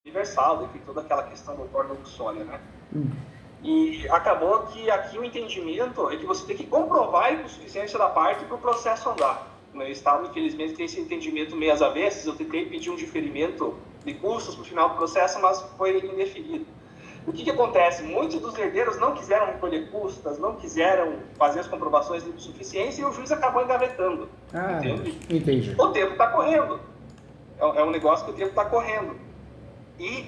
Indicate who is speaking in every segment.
Speaker 1: universal, tem toda aquela questão do torno luxória, né?
Speaker 2: Hum.
Speaker 1: E acabou que aqui o entendimento é que você tem que comprovar a insuficiência da parte para o processo andar. No Estado, infelizmente, tem esse entendimento meio às avessas. Eu tentei pedir um diferimento de custos para o final do processo, mas foi indeferido. O que acontece? Muitos dos herdeiros não quiseram recolher custas, não quiseram fazer as comprovações de insuficiência e o juiz acabou engavetando. Entende?
Speaker 2: Entendi.
Speaker 1: O tempo está correndo. É um negócio que o tempo está correndo. E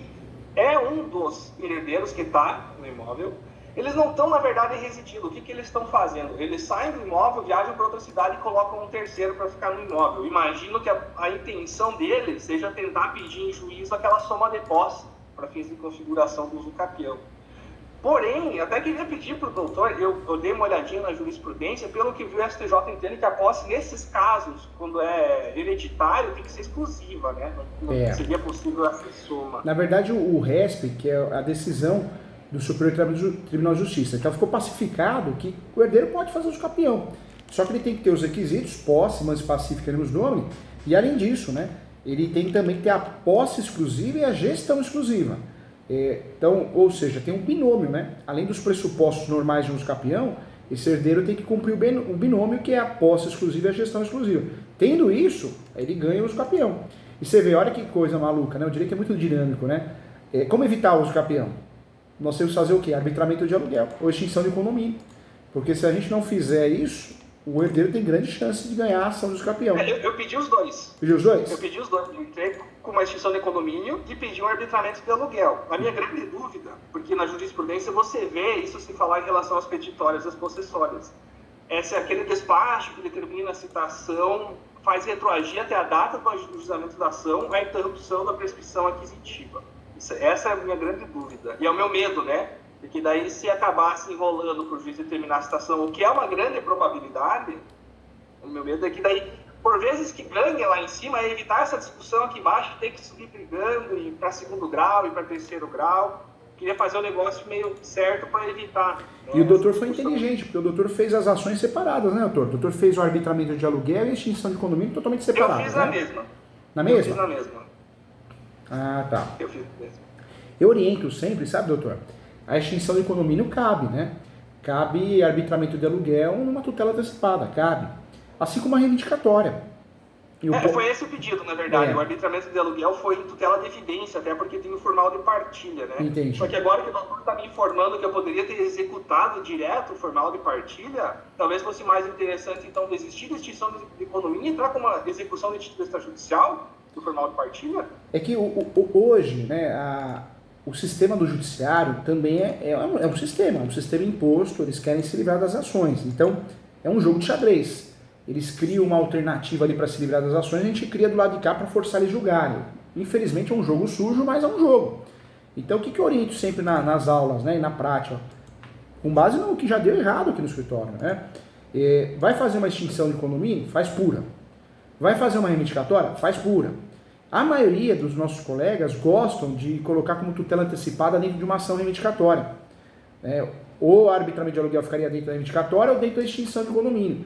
Speaker 1: é um dos herdeiros que está no imóvel. Eles não estão, na verdade, residindo. O que eles estão fazendo? Eles saem do imóvel, viajam para outra cidade e colocam um terceiro para ficar no imóvel. Imagino que a intenção deles seja tentar pedir em juízo aquela soma de posse para fins de configuração do usucapião. Porém, até queria pedir para o doutor, eu dei uma olhadinha na jurisprudência, pelo que viu o STJ entende que a posse, nesses casos, quando é hereditário, tem que ser exclusiva, né? Não seria possível essa soma.
Speaker 2: Na verdade, o RESP, que é a decisão do Superior Tribunal de Justiça, então ficou pacificado que o herdeiro pode fazer usucapião. Só que ele tem que ter os requisitos, posse, mas pacífica nos nome, e além disso, né, ele tem também que ter a posse exclusiva e a gestão exclusiva. Então, ou seja, tem um binômio, né? Além dos pressupostos normais de um usucapião, esse herdeiro tem que cumprir o binômio que é a posse exclusiva e a gestão exclusiva. Tendo isso, ele ganha o usucapião. E você vê, olha que coisa maluca, né? Eu diria que é muito dinâmico, né? Como evitar o usucapião? Nós temos que fazer o quê? Arbitramento de aluguel ou extinção de condomínio. Porque se a gente não fizer isso, o herdeiro tem grande chance de ganhar a ação do usucapião.
Speaker 1: Eu pedi os dois.
Speaker 2: Pediu os dois?
Speaker 1: Eu pedi os dois. Eu entrei com uma extinção de condomínio e pedi um arbitramento de aluguel. A minha grande dúvida, porque na jurisprudência você vê isso se falar em relação às petitórias e às possessórias, é se aquele despacho que determina a citação faz retroagir até a data do ajuizamento da ação a interrupção da prescrição aquisitiva. Essa é a minha grande dúvida. E é o meu medo, né? Porque daí, se acabasse enrolando para o juiz determinar a citação, o que é uma grande probabilidade, o meu medo é que daí, por vezes que ganha lá em cima, é evitar essa discussão aqui embaixo, ter que subir brigando e para segundo grau e para terceiro grau. Queria fazer o negócio meio certo para evitar. Né,
Speaker 2: e o doutor foi inteligente, porque o doutor fez as ações separadas, né, doutor? O doutor fez o arbitramento de aluguel e a extinção de condomínio totalmente separados.
Speaker 1: Eu fiz
Speaker 2: né?
Speaker 1: na mesma.
Speaker 2: Na mesma?
Speaker 1: Eu fiz na mesma.
Speaker 2: Ah, tá.
Speaker 1: Eu fiz na mesma.
Speaker 2: Eu oriento sempre, sabe, doutor? A extinção de condomínio cabe, né? Cabe arbitramento de aluguel numa tutela antecipada, cabe. Assim como a reivindicatória.
Speaker 1: Foi esse o pedido, na verdade. O arbitramento de aluguel foi em tutela de evidência, até porque tem o formal de partilha, né?
Speaker 2: Entendi.
Speaker 1: Só que agora que o doutor está me informando que eu poderia ter executado direto o formal de partilha, talvez fosse mais interessante, então, desistir da extinção de condomínio e entrar com uma execução de título extrajudicial do formal de partilha?
Speaker 2: É que hoje, né, o sistema do judiciário também é um sistema imposto, eles querem se livrar das ações. Então, é um jogo de xadrez. Eles criam uma alternativa ali para se livrar das ações, a gente cria do lado de cá para forçar eles a julgarem. Infelizmente é um jogo sujo, mas é um jogo. Então, o que eu oriento sempre nas aulas, né, e na prática? Com base no que já deu errado aqui no escritório, né? Vai fazer uma extinção de condomínio? Faz pura. Vai fazer uma reivindicatória? Faz pura. A maioria dos nossos colegas gostam de colocar como tutela antecipada dentro de uma ação reivindicatória. Ou a arbitramento de aluguel ficaria dentro da reivindicatória ou dentro da extinção de condomínio.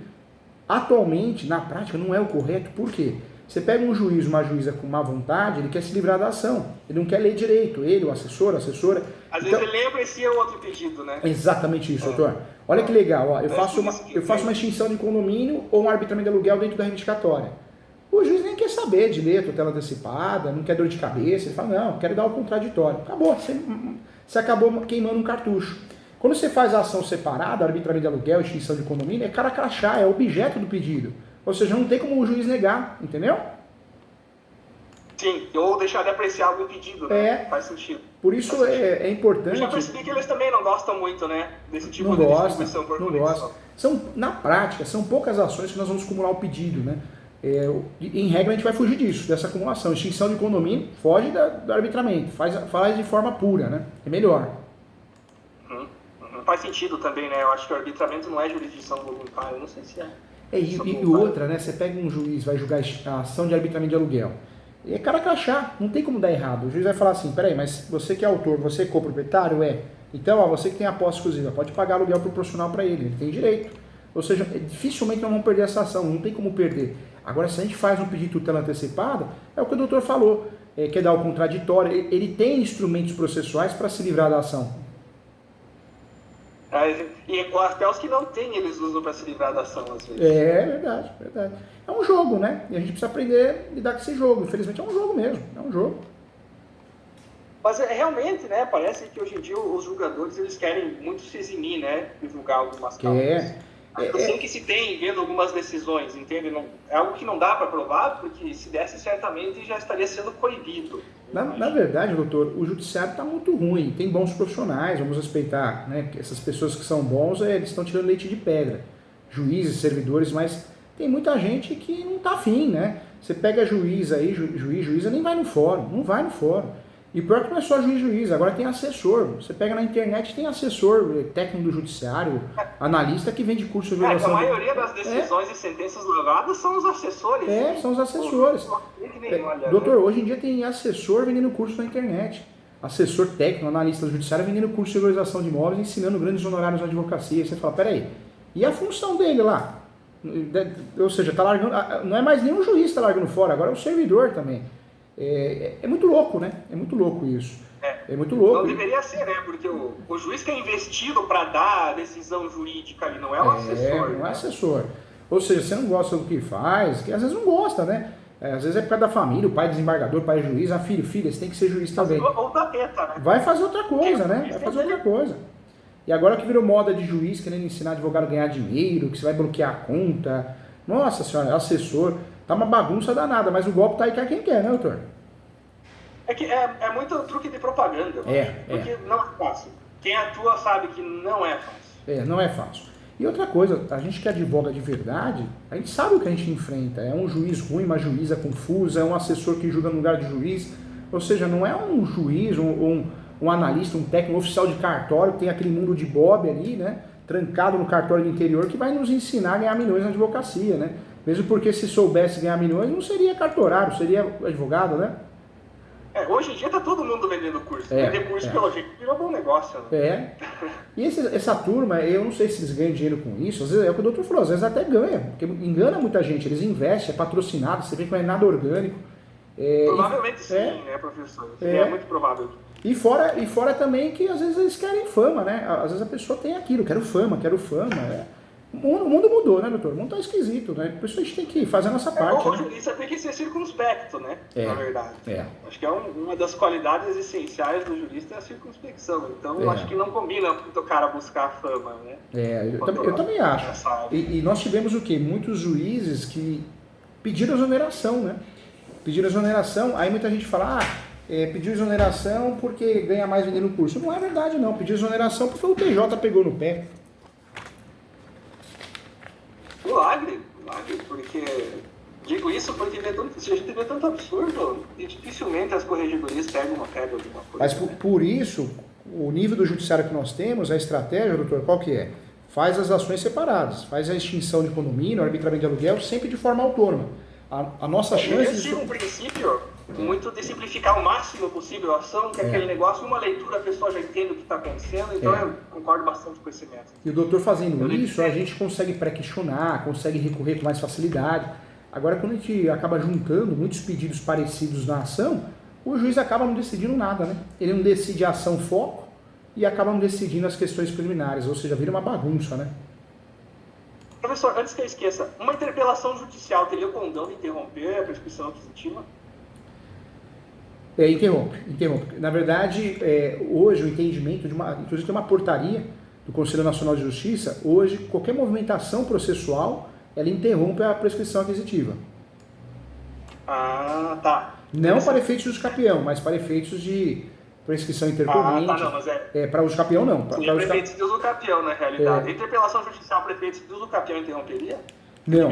Speaker 2: Atualmente, na prática, não é o correto. Por quê? Você pega um juiz, uma juíza com má vontade, ele quer se livrar da ação. Ele não quer ler direito. Ele, o assessor, a assessora...
Speaker 1: Às vezes ele nem aprecia o outro pedido, né?
Speaker 2: Exatamente isso, doutor. Olha que legal. Ó, eu faço uma extinção de condomínio ou um arbitramento de aluguel dentro da reivindicatória. O juiz nem quer saber de ler a tutela antecipada, não quer dor de cabeça. Ele fala, não, quero dar o contraditório. Acabou. Você acabou queimando um cartucho. Quando você faz a ação separada, arbitramento de aluguel, extinção de condomínio, é cara crachá, é objeto do pedido. Ou seja, não tem como o juiz negar, entendeu?
Speaker 1: Sim, ou deixar de apreciar algum pedido, né? Faz sentido.
Speaker 2: Por isso é importante...
Speaker 1: Eu já percebi que eles também não gostam muito, né? Desse tipo
Speaker 2: não
Speaker 1: de
Speaker 2: gosta,
Speaker 1: distribuição por
Speaker 2: não gosta. Na prática, são poucas ações que nós vamos acumular o pedido, né? Em regra, a gente vai fugir disso, dessa acumulação. Extinção de condomínio, foge do arbitramento, faz de forma pura, né? É melhor.
Speaker 1: Faz sentido também, né? Eu acho que o arbitramento não é jurisdição voluntária, eu não sei se é.
Speaker 2: E outra, né? Você pega um juiz, vai julgar a ação de arbitramento de aluguel. E é cara crachá, não tem como dar errado. O juiz vai falar assim, peraí, mas você que é autor, você é coproprietário? Então, você que tem a posse exclusiva, pode pagar aluguel proporcional para ele tem direito. Ou seja, dificilmente nós vamos perder essa ação, não tem como perder. Agora, se a gente faz um pedido de tutela antecipada, é o que o doutor falou, quer dar o contraditório, ele tem instrumentos processuais para se livrar da ação.
Speaker 1: E até os que não têm, eles usam para se livrar da ação, às vezes.
Speaker 2: É verdade, verdade. É um jogo, né? E a gente precisa aprender a lidar com esse jogo. Infelizmente é um jogo mesmo, é um jogo.
Speaker 1: Mas realmente, né, parece que hoje em dia os julgadores, eles querem muito se eximir, né, de julgar algumas causas. Assim que se tem vendo algumas decisões, entende? Não, é algo que não dá para provar, porque se desse certamente já estaria sendo coibido.
Speaker 2: Na verdade, doutor, o judiciário está muito ruim. Tem bons profissionais, vamos respeitar, né? Essas pessoas que são bons, eles estão tirando leite de pedra. Juízes, servidores, mas tem muita gente que não está afim, né? Você pega juiz aí, juíza, nem vai no fórum, não vai no fórum. E pior que não é só juiz, agora tem assessor. Você pega na internet, tem assessor, técnico do judiciário, analista que vende curso de
Speaker 1: a maioria das decisões e sentenças levadas são os assessores.
Speaker 2: São os assessores. Doutor, hoje em dia tem assessor vendendo curso na internet. Assessor técnico, analista judiciário vendendo curso de regularização de imóveis, ensinando grandes honorários na advocacia. E você fala, peraí, e a função dele lá? Ou seja, tá largando, não é mais nenhum juiz que está largando fora, agora é o servidor também. É muito louco, né? É muito louco isso. É muito louco.
Speaker 1: Não deveria ser, né? Porque o juiz que é investido para dar a decisão jurídica ali, não é o assessor.
Speaker 2: Não é assessor. Ou seja, você não gosta do que faz, que às vezes não gosta, né? Às vezes é por causa da família, o pai é desembargador, o pai é juiz, filha, você tem que ser juiz também.
Speaker 1: Ou da teta, né?
Speaker 2: Vai fazer outra coisa, né? Vai fazer outra coisa. E agora que virou moda de juiz, querendo ensinar advogado a ganhar dinheiro, que você vai bloquear a conta. Nossa senhora, assessor. Tá uma bagunça danada, mas o golpe tá aí, quer quem quer, né, doutor?
Speaker 1: É que é muito truque de propaganda. Porque não é fácil. Quem atua sabe que não é fácil.
Speaker 2: Não é fácil. E outra coisa, a gente que advoga de verdade, a gente sabe o que a gente enfrenta. É um juiz ruim, uma juíza confusa, é um assessor que julga no lugar de juiz. Ou seja, não é um juiz, um analista, um técnico, um oficial de cartório, que tem aquele mundo de Bob ali, né? Trancado no cartório do interior, que vai nos ensinar a ganhar milhões na advocacia, né? Mesmo porque se soubesse ganhar milhões, não seria cartorário, seria advogado, né?
Speaker 1: Hoje em dia tá todo mundo vendendo curso. Vender curso, pelo jeito, virou bom negócio. Né?
Speaker 2: E essa turma, eu não sei se eles ganham dinheiro com isso, às vezes é o que o doutor falou, às vezes até ganha, porque engana muita gente, eles investem, é patrocinado, você vê que não é nada orgânico.
Speaker 1: Provavelmente sim, né, professor? É muito provável.
Speaker 2: E fora também que às vezes eles querem fama, né? Às vezes a pessoa tem aquilo, quero fama. O mundo mudou, né, doutor? O mundo tá esquisito, né? Por isso a gente tem que fazer a nossa parte.
Speaker 1: O jurista tem que ser circunspecto, né? Na verdade. Acho que uma das qualidades essenciais do jurista é a circunspecção. Então, acho que não combina muito o cara buscar a fama, né?
Speaker 2: Eu também acho. E nós tivemos o quê? Muitos juízes que pediram exoneração, né? Pediram exoneração, aí muita gente fala, pediu exoneração porque ganha mais vendendo curso. Não é verdade, não. Pediu exoneração porque o TJ pegou no pé.
Speaker 1: Milagre, porque... Digo isso porque se a gente vê tanto absurdo, e dificilmente as corregedorias pegam alguma coisa.
Speaker 2: Mas por isso, o nível do judiciário que nós temos, a estratégia, doutor, qual que é? Faz as ações separadas, faz a extinção de condomínio, arbitramento de aluguel, sempre de forma autônoma. A nossa chance...
Speaker 1: Eu sigo um princípio muito de simplificar o máximo possível a ação, que é aquele negócio, uma leitura a pessoa já entende o que está acontecendo, então eu concordo bastante com esse método.
Speaker 2: E o doutor fazendo isso, a gente consegue pré-questionar, consegue recorrer com mais facilidade. Agora, quando a gente acaba juntando muitos pedidos parecidos na ação, o juiz acaba não decidindo nada, né? Ele não decide a ação foco e acaba não decidindo as questões preliminares, ou seja, vira uma bagunça, né?
Speaker 1: Professor, antes que eu esqueça, uma interpelação judicial teria o condão de interromper a prescrição aquisitiva?
Speaker 2: Interrompe. Na verdade, hoje o entendimento inclusive tem uma portaria do Conselho Nacional de Justiça, hoje qualquer movimentação processual, ela interrompe a prescrição aquisitiva.
Speaker 1: Tá.
Speaker 2: Não para efeitos de usucapião, mas para efeitos de prescrição intercorrente.
Speaker 1: Não, mas
Speaker 2: para usucapião não.
Speaker 1: Para efeitos de usucapião, na realidade. Interpelação judicial para efeitos de usucapião interromperia?
Speaker 2: Não.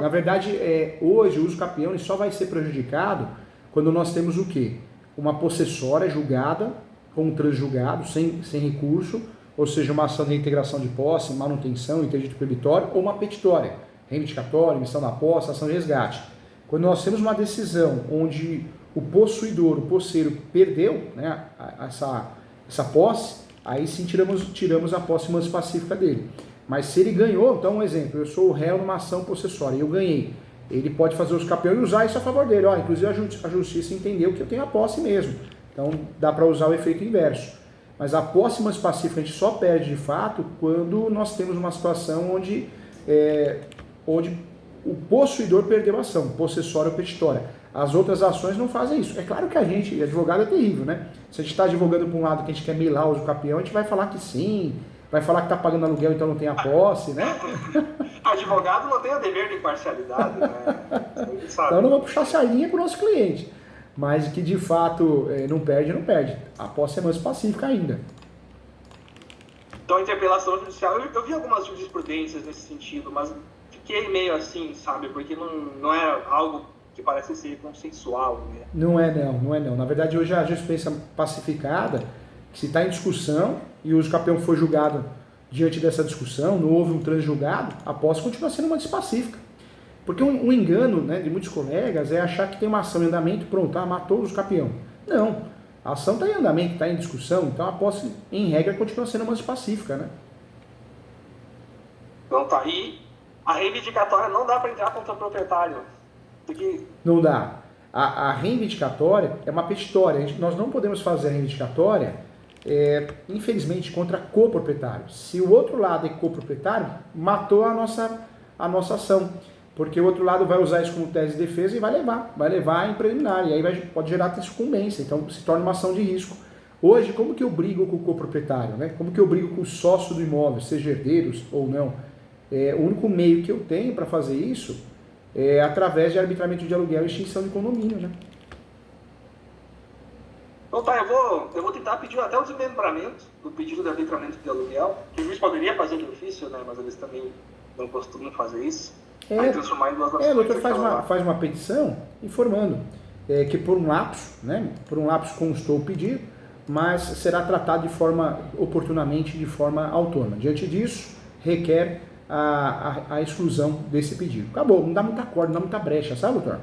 Speaker 2: Na verdade, hoje o usucapião só vai ser prejudicado quando nós temos o quê? Uma possessória julgada, ou um transjulgado, sem recurso, ou seja, uma ação de integração de posse, manutenção, interdito proibitório, ou uma petitória, reivindicatória, emissão da posse, ação de resgate. Quando nós temos uma decisão onde o possuidor, o posseiro, perdeu, né, essa posse, aí sim tiramos a posse mais pacífica dele. Mas se ele ganhou, então um exemplo, eu sou o réu numa ação possessória e eu ganhei. ele pode fazer os capião e usar isso a favor dele. Ó, inclusive a justiça entendeu que eu tenho a posse mesmo. Então dá para usar o efeito inverso. Mas a posse mais pacífica a gente só perde de fato quando nós temos uma situação onde o possuidor perdeu a ação, possessória ou petitória. As outras ações não fazem isso. É claro que a gente, advogado é terrível, né? Se a gente está advogando para um lado que a gente quer melar o uso capião, a gente vai falar que sim, vai falar que está pagando aluguel, então não tem a posse, né?
Speaker 1: Advogado não tem o dever de imparcialidade, né?
Speaker 2: Então não vou puxar sardinha para o nosso cliente. Mas que de fato não perde, não perde. A posse é mais pacífica ainda.
Speaker 1: Então a interpelação judicial, eu vi algumas jurisprudências nesse sentido, mas fiquei meio assim, sabe? Porque não é algo que parece ser consensual, né?
Speaker 2: Não é não. Na verdade, hoje a jurisprudência pacificada, que se está em discussão e o uso capião foi julgado diante dessa discussão, não houve um transjulgado, a posse continua sendo uma pacífica. Porque um engano, né, de muitos colegas é achar que tem uma ação em andamento, pronto, matou o uso capião. Não, a ação está em andamento, está em discussão, então a posse, em regra, continua sendo uma pacífica, né?
Speaker 1: Então tá aí. A reivindicatória não dá para entrar contra o proprietário. Porque...
Speaker 2: Não dá. A reivindicatória é uma petitória. Nós não podemos fazer a reivindicatória, infelizmente, contra coproprietário. Se o outro lado é coproprietário, matou a nossa ação. Porque o outro lado vai usar isso como tese de defesa e vai levar em preliminar. E aí pode gerar sucumbência. Então se torna uma ação de risco. Hoje, como que eu brigo com o coproprietário, né? Como que eu brigo com o sócio do imóvel, seja herdeiros ou não? O único meio que eu tenho para fazer isso é através de arbitramento de aluguel e extinção de condomínio, né?
Speaker 1: Então tá, eu vou tentar pedir até o desmembramento do pedido de arbitramento de aluguel, que o juiz poderia fazer de ofício, né? Mas eles também não costumam fazer isso. Aí transformar em duas ações.
Speaker 2: O doutor faz uma petição informando que por um lapso, né? Por um lapso constou o pedido, mas será tratado oportunamente, de forma autônoma. Diante disso, requer a exclusão desse pedido. Acabou, não dá muita corda, não dá muita brecha, sabe, doutor?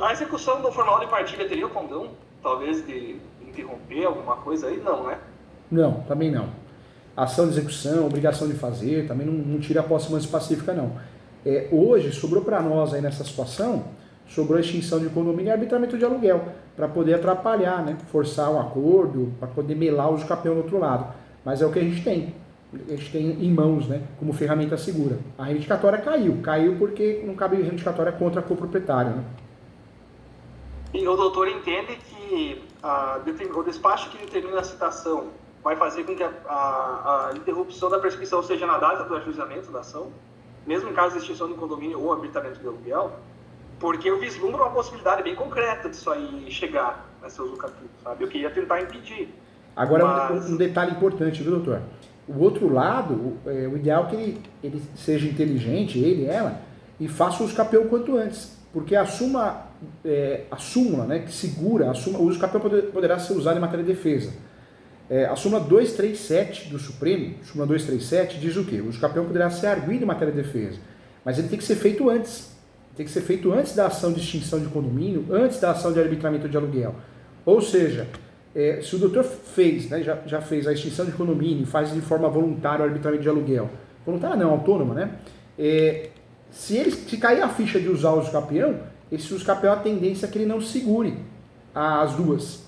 Speaker 1: A execução do formal de partilha teria o condão, talvez, de interromper alguma coisa aí? Não, né?
Speaker 2: Não, também não. Ação de execução, obrigação de fazer, também não tira a posse mais pacífica, não. Hoje, sobrou para nós aí nessa situação, sobrou a extinção de condomínio e arbitramento de aluguel, para poder atrapalhar, né? Forçar um acordo, para poder melar o uso capião do outro lado. Mas é o que a gente tem. A gente tem em mãos, né, como ferramenta segura. A reivindicatória caiu porque não cabe reivindicatória contra a coproprietária, né?
Speaker 1: E o doutor entende que o despacho que determina a citação vai fazer com que a interrupção da prescrição seja na data do ajuizamento da ação, mesmo em caso de extinção do condomínio ou arbitramento de aluguel, porque eu vislumbro uma possibilidade bem concreta disso aí chegar a seu usucapião, sabe? Eu queria tentar impedir.
Speaker 2: Agora, um detalhe importante, viu, doutor? O outro lado, o ideal é que ele seja inteligente, ela, e faça o uso capião quanto antes. Porque a súmula, né, que segura, o uso capião poderá ser usado em matéria de defesa. A súmula 237 do Supremo, súmula 237, diz o quê? O uso capião poderá ser arguido em matéria de defesa. Mas ele tem que ser feito antes. Tem que ser feito antes da ação de extinção de condomínio, antes da ação de arbitramento de aluguel. Ou seja, se o doutor fez, né, já fez a extinção de condomínio, faz de forma voluntária o arbitramento de aluguel, voluntária não, autônoma, né? Se cair a ficha de usar o uso capião, esse uso capião, a tendência é que ele não segure as duas.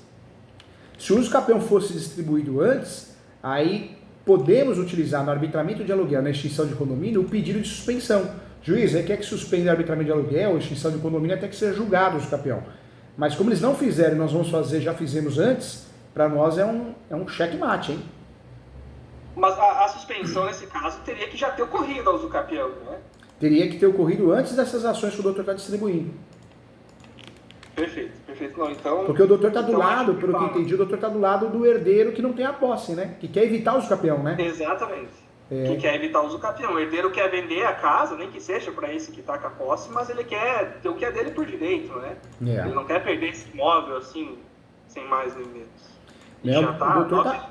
Speaker 2: Se o uso capião fosse distribuído antes, aí podemos utilizar no arbitramento de aluguel, na extinção de condomínio, o pedido de suspensão. Juiz, quer que suspenda o arbitramento de aluguel, extinção de condomínio, até que seja julgado o uso capião. Mas como eles não fizeram e nós vamos fazer, já fizemos antes, para nós é um checkmate, hein?
Speaker 1: Mas a suspensão, nesse caso, teria que já ter ocorrido ao uso capião, né?
Speaker 2: Teria que ter ocorrido antes dessas ações que o doutor está distribuindo.
Speaker 1: Perfeito. Não, então,
Speaker 2: porque o doutor está do lado, pelo que entendi, o doutor está do lado do herdeiro que não tem a posse, né? Que quer evitar o uso capião, né?
Speaker 1: Exatamente. Que quer evitar o uso capião. O herdeiro quer vender a casa, nem que seja para esse que está com a posse, mas ele quer ter o que é dele por direito, né? Ele não quer perder esse imóvel assim, sem mais nem menos.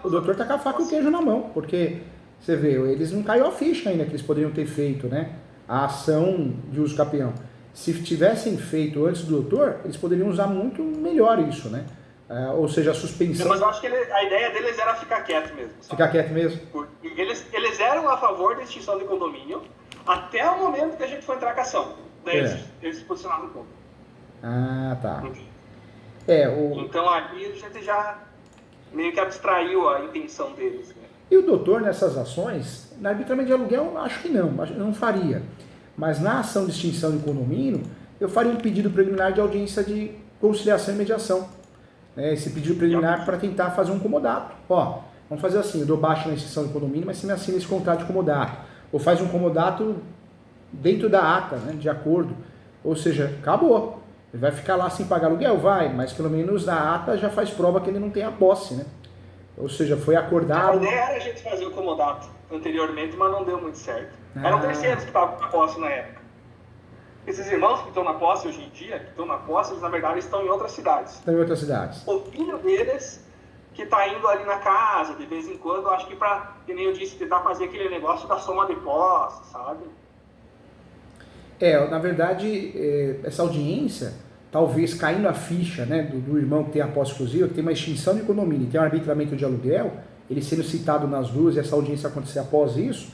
Speaker 2: O doutor está com a faca e o queijo na mão, porque você vê, eles não caiu a ficha ainda que eles poderiam ter feito, né? A ação de uso capião. Se tivessem feito antes do doutor, eles poderiam usar muito melhor isso, né? Ou seja, a suspensão...
Speaker 1: Mas eu acho que a ideia deles era ficar quieto mesmo. Sabe?
Speaker 2: Ficar quieto mesmo?
Speaker 1: Eles eram a favor da extinção de condomínio, até o momento que a gente for entrar com a ação. Daí eles se posicionaram um pouco.
Speaker 2: Ah, tá.
Speaker 1: Então aqui a gente já meio que abstraiu a intenção deles, né?
Speaker 2: E o doutor, nessas ações, na arbitramento de aluguel, acho que não faria. Mas na ação de extinção de condomínio, eu faria um pedido preliminar de audiência de conciliação e mediação. Esse pedido preliminar para tentar fazer um comodato. Ó, vamos fazer assim, eu dou baixa na extinção de condomínio, mas você me assina esse contrato de comodato. Ou faz um comodato dentro da ata, né, de acordo. Ou seja, acabou. Ele vai ficar lá sem pagar aluguel? Vai, mas pelo menos na ata já faz prova que ele não tem a posse, né? Ou seja, foi acordado...
Speaker 1: A ideia era a gente fazer o comodato anteriormente, mas não deu muito certo. Eram terceiros que estavam na posse na época. Esses irmãos que estão na posse hoje em dia, eles na verdade estão em outras cidades.
Speaker 2: Estão em outras cidades.
Speaker 1: O filho deles, que está indo ali na casa, de vez em quando, acho que para, que nem eu disse, tentar fazer aquele negócio da soma de posse, sabe?
Speaker 2: Na verdade, essa audiência, talvez caindo a ficha, né, do irmão que tem a posse exclusiva, que tem uma extinção de condomínio, tem um arbitramento de aluguel, ele sendo citado nas duas e essa audiência acontecer após isso,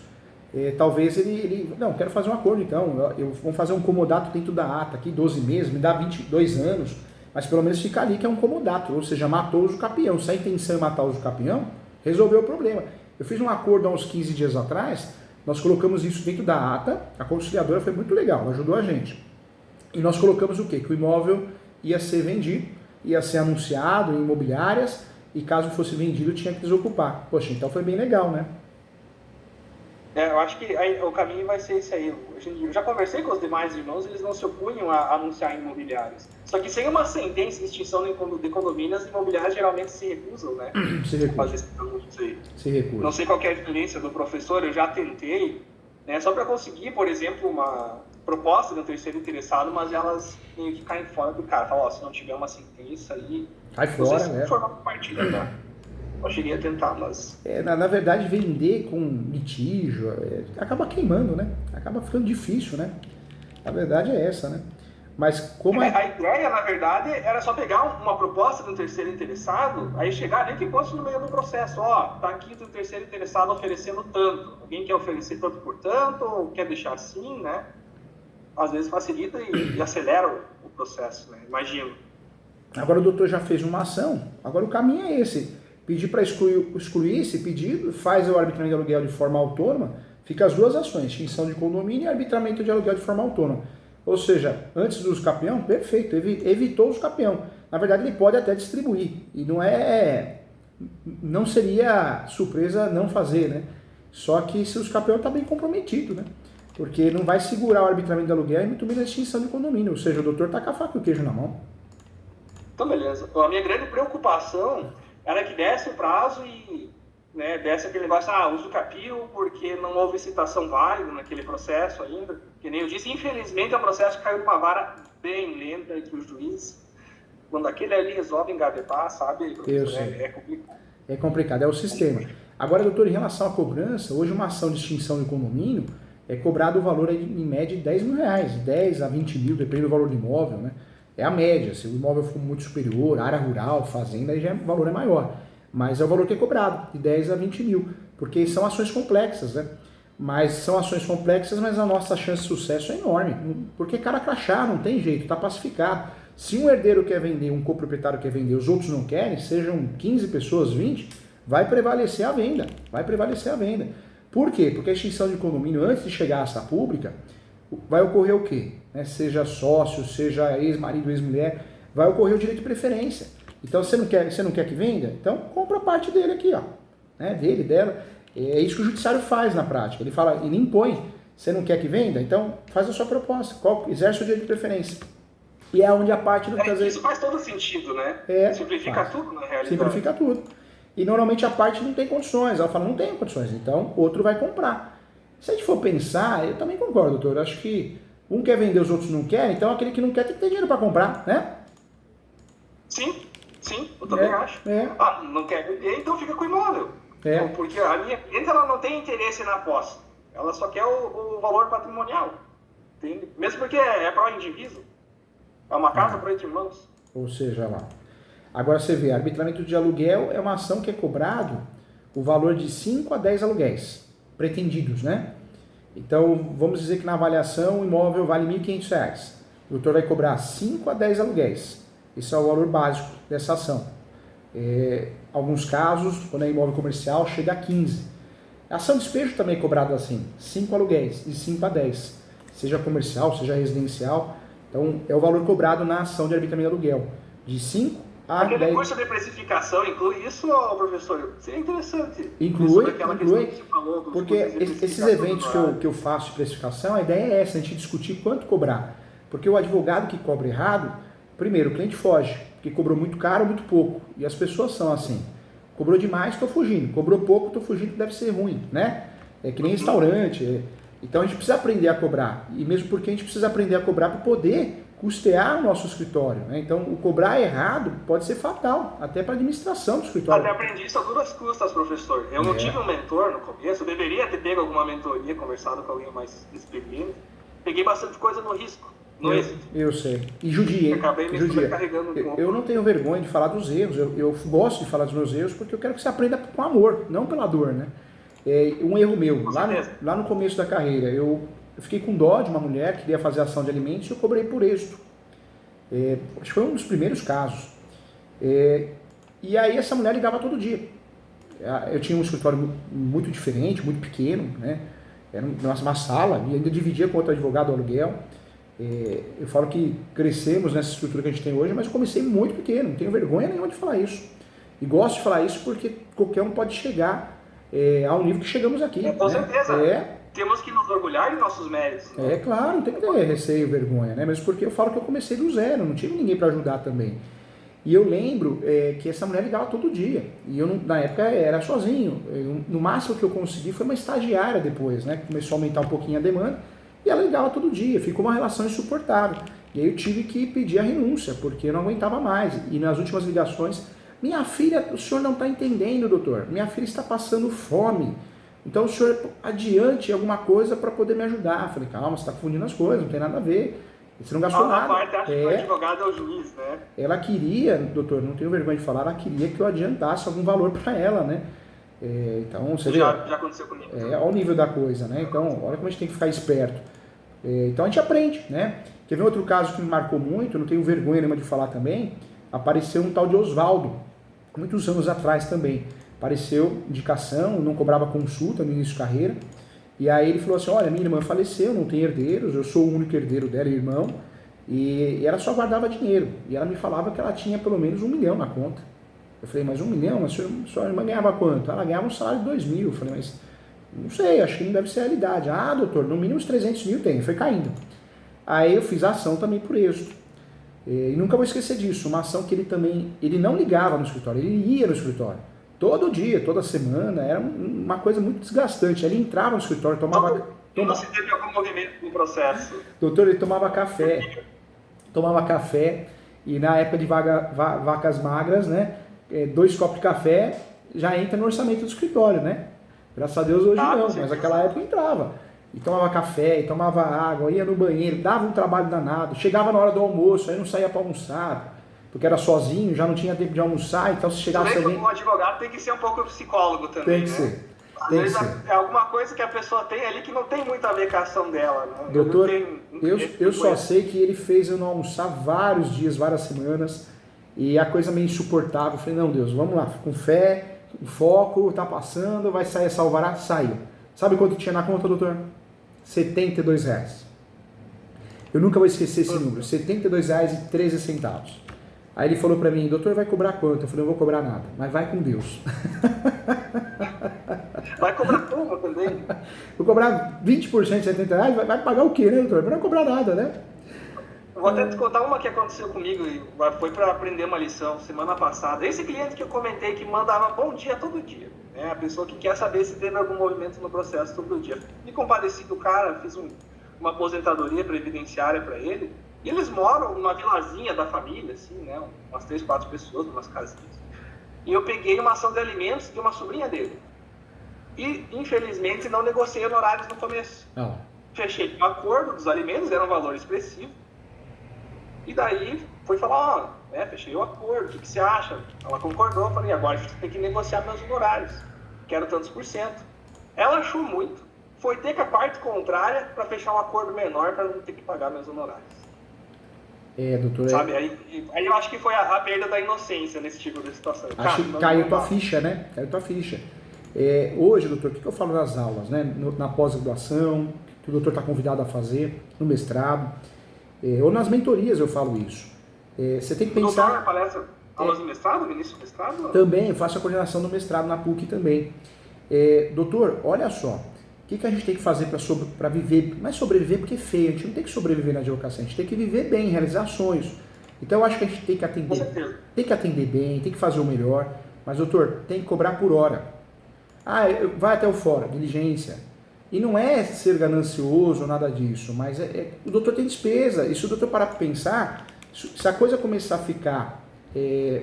Speaker 2: talvez ele não, quero fazer um acordo então, vamos fazer um comodato dentro da ata aqui, 12 meses, me dá 22 anos, mas pelo menos fica ali que é um comodato, ou seja, matou o usucapião. Se a intenção é matar o usucapião, resolveu o problema. Eu fiz um acordo há uns 15 dias atrás, nós colocamos isso dentro da ata, a conciliadora foi muito legal, ela ajudou a gente. E nós colocamos o quê? Que o imóvel ia ser vendido, ia ser anunciado em imobiliárias, e caso fosse vendido tinha que desocupar. Poxa, então foi bem legal, né?
Speaker 1: Eu acho que o caminho vai ser esse aí. Eu já conversei com os demais irmãos, eles não se opunham a anunciar em imobiliárias. Só que sem uma sentença de extinção de condomínios, as imobiliárias geralmente se recusam, né?
Speaker 2: Se recusam.
Speaker 1: Fazer esse produto aí.
Speaker 2: Se recusam.
Speaker 1: Não sei qual é a diferença do professor, eu já tentei, né? Só para conseguir, por exemplo, uma proposta de um terceiro interessado, mas elas meio que caem fora do cara. Fala, se não tiver uma sentença aí...
Speaker 2: Cai fora, né?
Speaker 1: Formar partida, tá? Eu cheguei a tentar, mas...
Speaker 2: Na verdade, vender com litígio acaba queimando, né? Acaba ficando difícil, né? A verdade é essa, né? Mas como...
Speaker 1: A ideia, na verdade, era só pegar uma proposta de um terceiro interessado, aí chegar nem que fosse no meio do processo. Ó, tá aqui do terceiro interessado oferecendo tanto. Alguém quer oferecer tanto por tanto, ou quer deixar assim, né? Às vezes facilita e acelera o processo, né? Imagino.
Speaker 2: Agora o doutor já fez uma ação, agora o caminho é esse. Pedir para excluir esse pedido, faz o arbitramento de aluguel de forma autônoma, fica as duas ações, extinção de condomínio e arbitramento de aluguel de forma autônoma. Ou seja, antes do usucapião, perfeito, evitou o usucapião. Na verdade, ele pode até distribuir, e não seria surpresa não fazer, né? Só que se o usucapião está bem comprometido, né? Porque não vai segurar o arbitramento de aluguel e muito menos a extinção de condomínio, ou seja, o doutor está com a faca e o queijo na mão.
Speaker 1: Então, beleza. A minha grande preocupação era que desse o prazo e, né, desse aquele negócio, usucapio, porque não houve citação válida naquele processo ainda. Que nem eu disse, infelizmente é um processo que caiu numa vara bem lenta e que o juiz, quando aquele ali resolve engavetar, sabe? É complicado.
Speaker 2: É complicado, é o sistema. Agora, doutor, em relação à cobrança, hoje uma ação de extinção de condomínio é cobrado o valor em média de 10 mil reais, 10 a 20 mil, depende do valor do imóvel, né? É a média, se o imóvel for muito superior, área rural, fazenda, aí já o valor é maior. Mas é o valor que é cobrado, de 10 a 20 mil, porque são ações complexas, né? Mas são ações complexas, mas a nossa chance de sucesso é enorme, porque cara crachá, não tem jeito, está pacificado. Se um herdeiro quer vender, um coproprietário quer vender, os outros não querem, sejam 15 pessoas, 20, vai prevalecer a venda, Por quê? Porque a extinção de condomínio, antes de chegar à ação pública, vai ocorrer o quê? Seja sócio, seja ex-marido, ex-mulher, vai ocorrer o direito de preferência. Então, você não quer que venda? Então, compra a parte dele aqui, ó, né? Dele, dela. É isso que o judiciário faz na prática. Ele fala, ele impõe, você não quer que venda? Então, faz a sua proposta, exerce o direito de preferência. E é onde a parte do caso...
Speaker 1: Isso faz todo sentido, né? Simplifica tudo, na realidade.
Speaker 2: Simplifica tudo. E normalmente a parte não tem condições. Ela fala, não tem condições, então outro vai comprar. Se a gente for pensar, eu também concordo, doutor. Eu acho que um quer vender, os outros não querem, então aquele que não quer tem que ter dinheiro para comprar, né?
Speaker 1: Sim, eu também acho. Não quer vender, então fica com o imóvel. Porque a minha cliente, ela não tem interesse na posse. Ela só quer o valor patrimonial. Entende? Mesmo porque é para o indivíduo. É uma casa para os irmãos.
Speaker 2: Ou seja, lá. Agora você vê, arbitramento de aluguel é uma ação que é cobrado o valor de 5 a 10 aluguéis pretendidos, né? Então, vamos dizer que na avaliação o imóvel vale R$ 1.500. O doutor vai cobrar 5 a 10 aluguéis. Esse é o valor básico dessa ação. Alguns casos, quando é imóvel comercial, chega a 15. A ação de despejo também é cobrada assim, 5 aluguéis, de 5 a 10. Seja comercial, seja residencial. Então, é o valor cobrado na ação de arbitramento de aluguel. De 5 a 10.
Speaker 1: Aquele curso de precificação inclui isso, professor? Seria interessante.
Speaker 2: Inclui,
Speaker 1: falou,
Speaker 2: porque esses eventos que eu faço de precificação, a ideia é essa, a gente discutir quanto cobrar. Porque o advogado que cobra errado, primeiro, o cliente foge, porque cobrou muito caro ou muito pouco. E as pessoas são assim. Cobrou demais, estou fugindo. Cobrou pouco, estou fugindo, deve ser ruim, né? É que nem restaurante. Então a gente precisa aprender a cobrar. E mesmo porque a gente precisa aprender a cobrar para poder custear o nosso escritório, né? Então o cobrar errado pode ser fatal, até para a administração do escritório.
Speaker 1: Até aprendi isso a duras custas, professor. Eu não tive um mentor no começo, eu deveria ter pego alguma mentoria, conversado com alguém mais experiente. Peguei bastante coisa no risco.
Speaker 2: Eu sei. E judia. Eu não tenho vergonha de falar dos erros. Eu gosto de falar dos meus erros porque eu quero que você aprenda com amor, não pela dor, né? Um erro meu, lá no começo da carreira, eu fiquei com dó de uma mulher que queria fazer ação de alimentos e eu cobrei por êxito. Acho que foi um dos primeiros casos. E aí essa mulher ligava todo dia. Eu tinha um escritório muito diferente, muito pequeno, né? Era uma sala e ainda dividia com outro advogado o aluguel. Eu falo que crescemos nessa estrutura que a gente tem hoje, mas eu comecei muito pequeno, não tenho vergonha nenhuma de falar isso. E gosto de falar isso porque qualquer um pode chegar ao nível que chegamos aqui.
Speaker 1: Com certeza. Temos que nos orgulhar de nossos méritos.
Speaker 2: Né? Claro, não tem que ter receio, vergonha, né? Mas porque eu falo que eu comecei do zero, não tive ninguém para ajudar também. E eu lembro que essa mulher ligava todo dia. E eu, na época, era sozinho. No máximo que eu consegui foi uma estagiária depois, né? Começou a aumentar um pouquinho a demanda. E ela ligava todo dia, ficou uma relação insuportável. E aí eu tive que pedir a renúncia, porque eu não aguentava mais. E nas últimas ligações, minha filha, o senhor não está entendendo, doutor. Minha filha está passando fome. Então o senhor adiante alguma coisa para poder me ajudar. Eu falei, calma, você está confundindo as coisas, não tem nada a ver. Você não gastou nada.
Speaker 1: Parte, acho que o advogado é o juiz, né?
Speaker 2: Ela queria, doutor, não tenho vergonha de falar, ela queria que eu adiantasse algum valor para ela, né? Então, você
Speaker 1: já aconteceu comigo.
Speaker 2: Olha o nível da coisa, né? Então, olha como a gente tem que ficar esperto. Então, a gente aprende, né? Quer ver outro caso que me marcou muito, eu não tenho vergonha nenhuma de falar também, apareceu um tal de Oswaldo, muitos anos atrás também. Apareceu indicação, não cobrava consulta no início de carreira, e aí ele falou assim, olha, minha irmã faleceu, não tem herdeiros, eu sou o único herdeiro dela, irmão, e ela só guardava dinheiro, e ela me falava que ela tinha pelo menos 1 milhão na conta. Eu falei, mas 1 milhão? Mas sua irmã ganhava quanto? Ela ganhava um salário de 2 mil. Eu falei, mas não sei, acho que não deve ser a realidade. Ah, doutor, no mínimo uns 300 mil tem. Foi caindo. Aí eu fiz a ação também por êxito. E nunca vou esquecer disso. Uma ação que ele não ligava no escritório, ele ia no escritório. Todo dia, toda semana, era uma coisa muito desgastante. Ele entrava no escritório, tomava...
Speaker 1: Você teve algum movimento no processo?
Speaker 2: Doutor, ele tomava café, e na época de vacas magras, né? 2 copos de café já entra no orçamento do escritório, né? Graças a Deus hoje não, mas naquela época entrava. E tomava café, e tomava água, ia no banheiro, dava um trabalho danado, chegava na hora do almoço, aí não saía para almoçar, porque era sozinho, já não tinha tempo de almoçar, então se chegasse alguém...
Speaker 1: Como advogado tem que ser um pouco psicólogo também,
Speaker 2: tem que ser.
Speaker 1: Às vezes é alguma coisa que a pessoa tem ali que não tem muito a ver com a ação dela, né?
Speaker 2: Doutor, eu só sei que ele fez eu não almoçar vários dias, várias semanas, e a coisa meio insuportável. Eu falei, não, Deus, vamos lá, com fé, com foco, tá passando, vai sair essa alvará, saiu. Sabe quanto tinha na conta, doutor? R$72. Eu nunca vou esquecer esse número, R$72,13. Aí ele falou pra mim, doutor, vai cobrar quanto? Eu falei, não vou cobrar nada, mas vai com Deus.
Speaker 1: Vai cobrar como também?
Speaker 2: Vou cobrar 20% de R$70, vai pagar o quê, né, doutor? Não vai cobrar nada, né?
Speaker 1: Vou até te contar uma que aconteceu comigo e foi para aprender uma lição semana passada. Esse cliente que eu comentei que mandava bom dia todo dia, né? A pessoa que quer saber se teve algum movimento no processo todo dia. Me compadeci do cara, fiz uma aposentadoria previdenciária para ele. E eles moram numa vilazinha da família, assim, né? Umas 3, 4 pessoas, umas casinhas. E eu peguei uma ação de alimentos de uma sobrinha dele. E, infelizmente, não negociei honorários no começo. Fechei um acordo dos alimentos, era um valor expressivo. E daí, foi falar, fechei o acordo, o que você acha? Ela concordou, eu falei, agora a gente tem que negociar meus honorários. Quero tantos %. Ela achou muito, foi ter com a parte contrária para fechar um acordo menor para não ter que pagar meus honorários.
Speaker 2: Doutor.
Speaker 1: Sabe? Aí eu acho que foi a perda da inocência nesse tipo de situação.
Speaker 2: Acho que caiu tua ficha, né? Caiu tua ficha. Hoje, doutor, o que eu falo nas aulas, né? Na pós-graduação, que o doutor está convidado a fazer, no mestrado, ou nas mentorias eu falo isso. Você tem que pensar...
Speaker 1: O doutor palestra aulas de mestrado, ministro de mestrado?
Speaker 2: Também, eu faço a coordenação do mestrado na PUC também. Doutor, olha só, o que a gente tem que fazer para viver? Não é sobreviver porque é feio, a gente não tem que sobreviver na advocacia, a gente tem que viver bem, realizar sonhos. Então eu acho que a gente tem que atender bem, tem que fazer o melhor, mas doutor, tem que cobrar por hora. Vai até o fora, diligência. E não é ser ganancioso ou nada disso, mas o doutor tem despesa, e se o doutor parar para pensar, se a coisa começar a ficar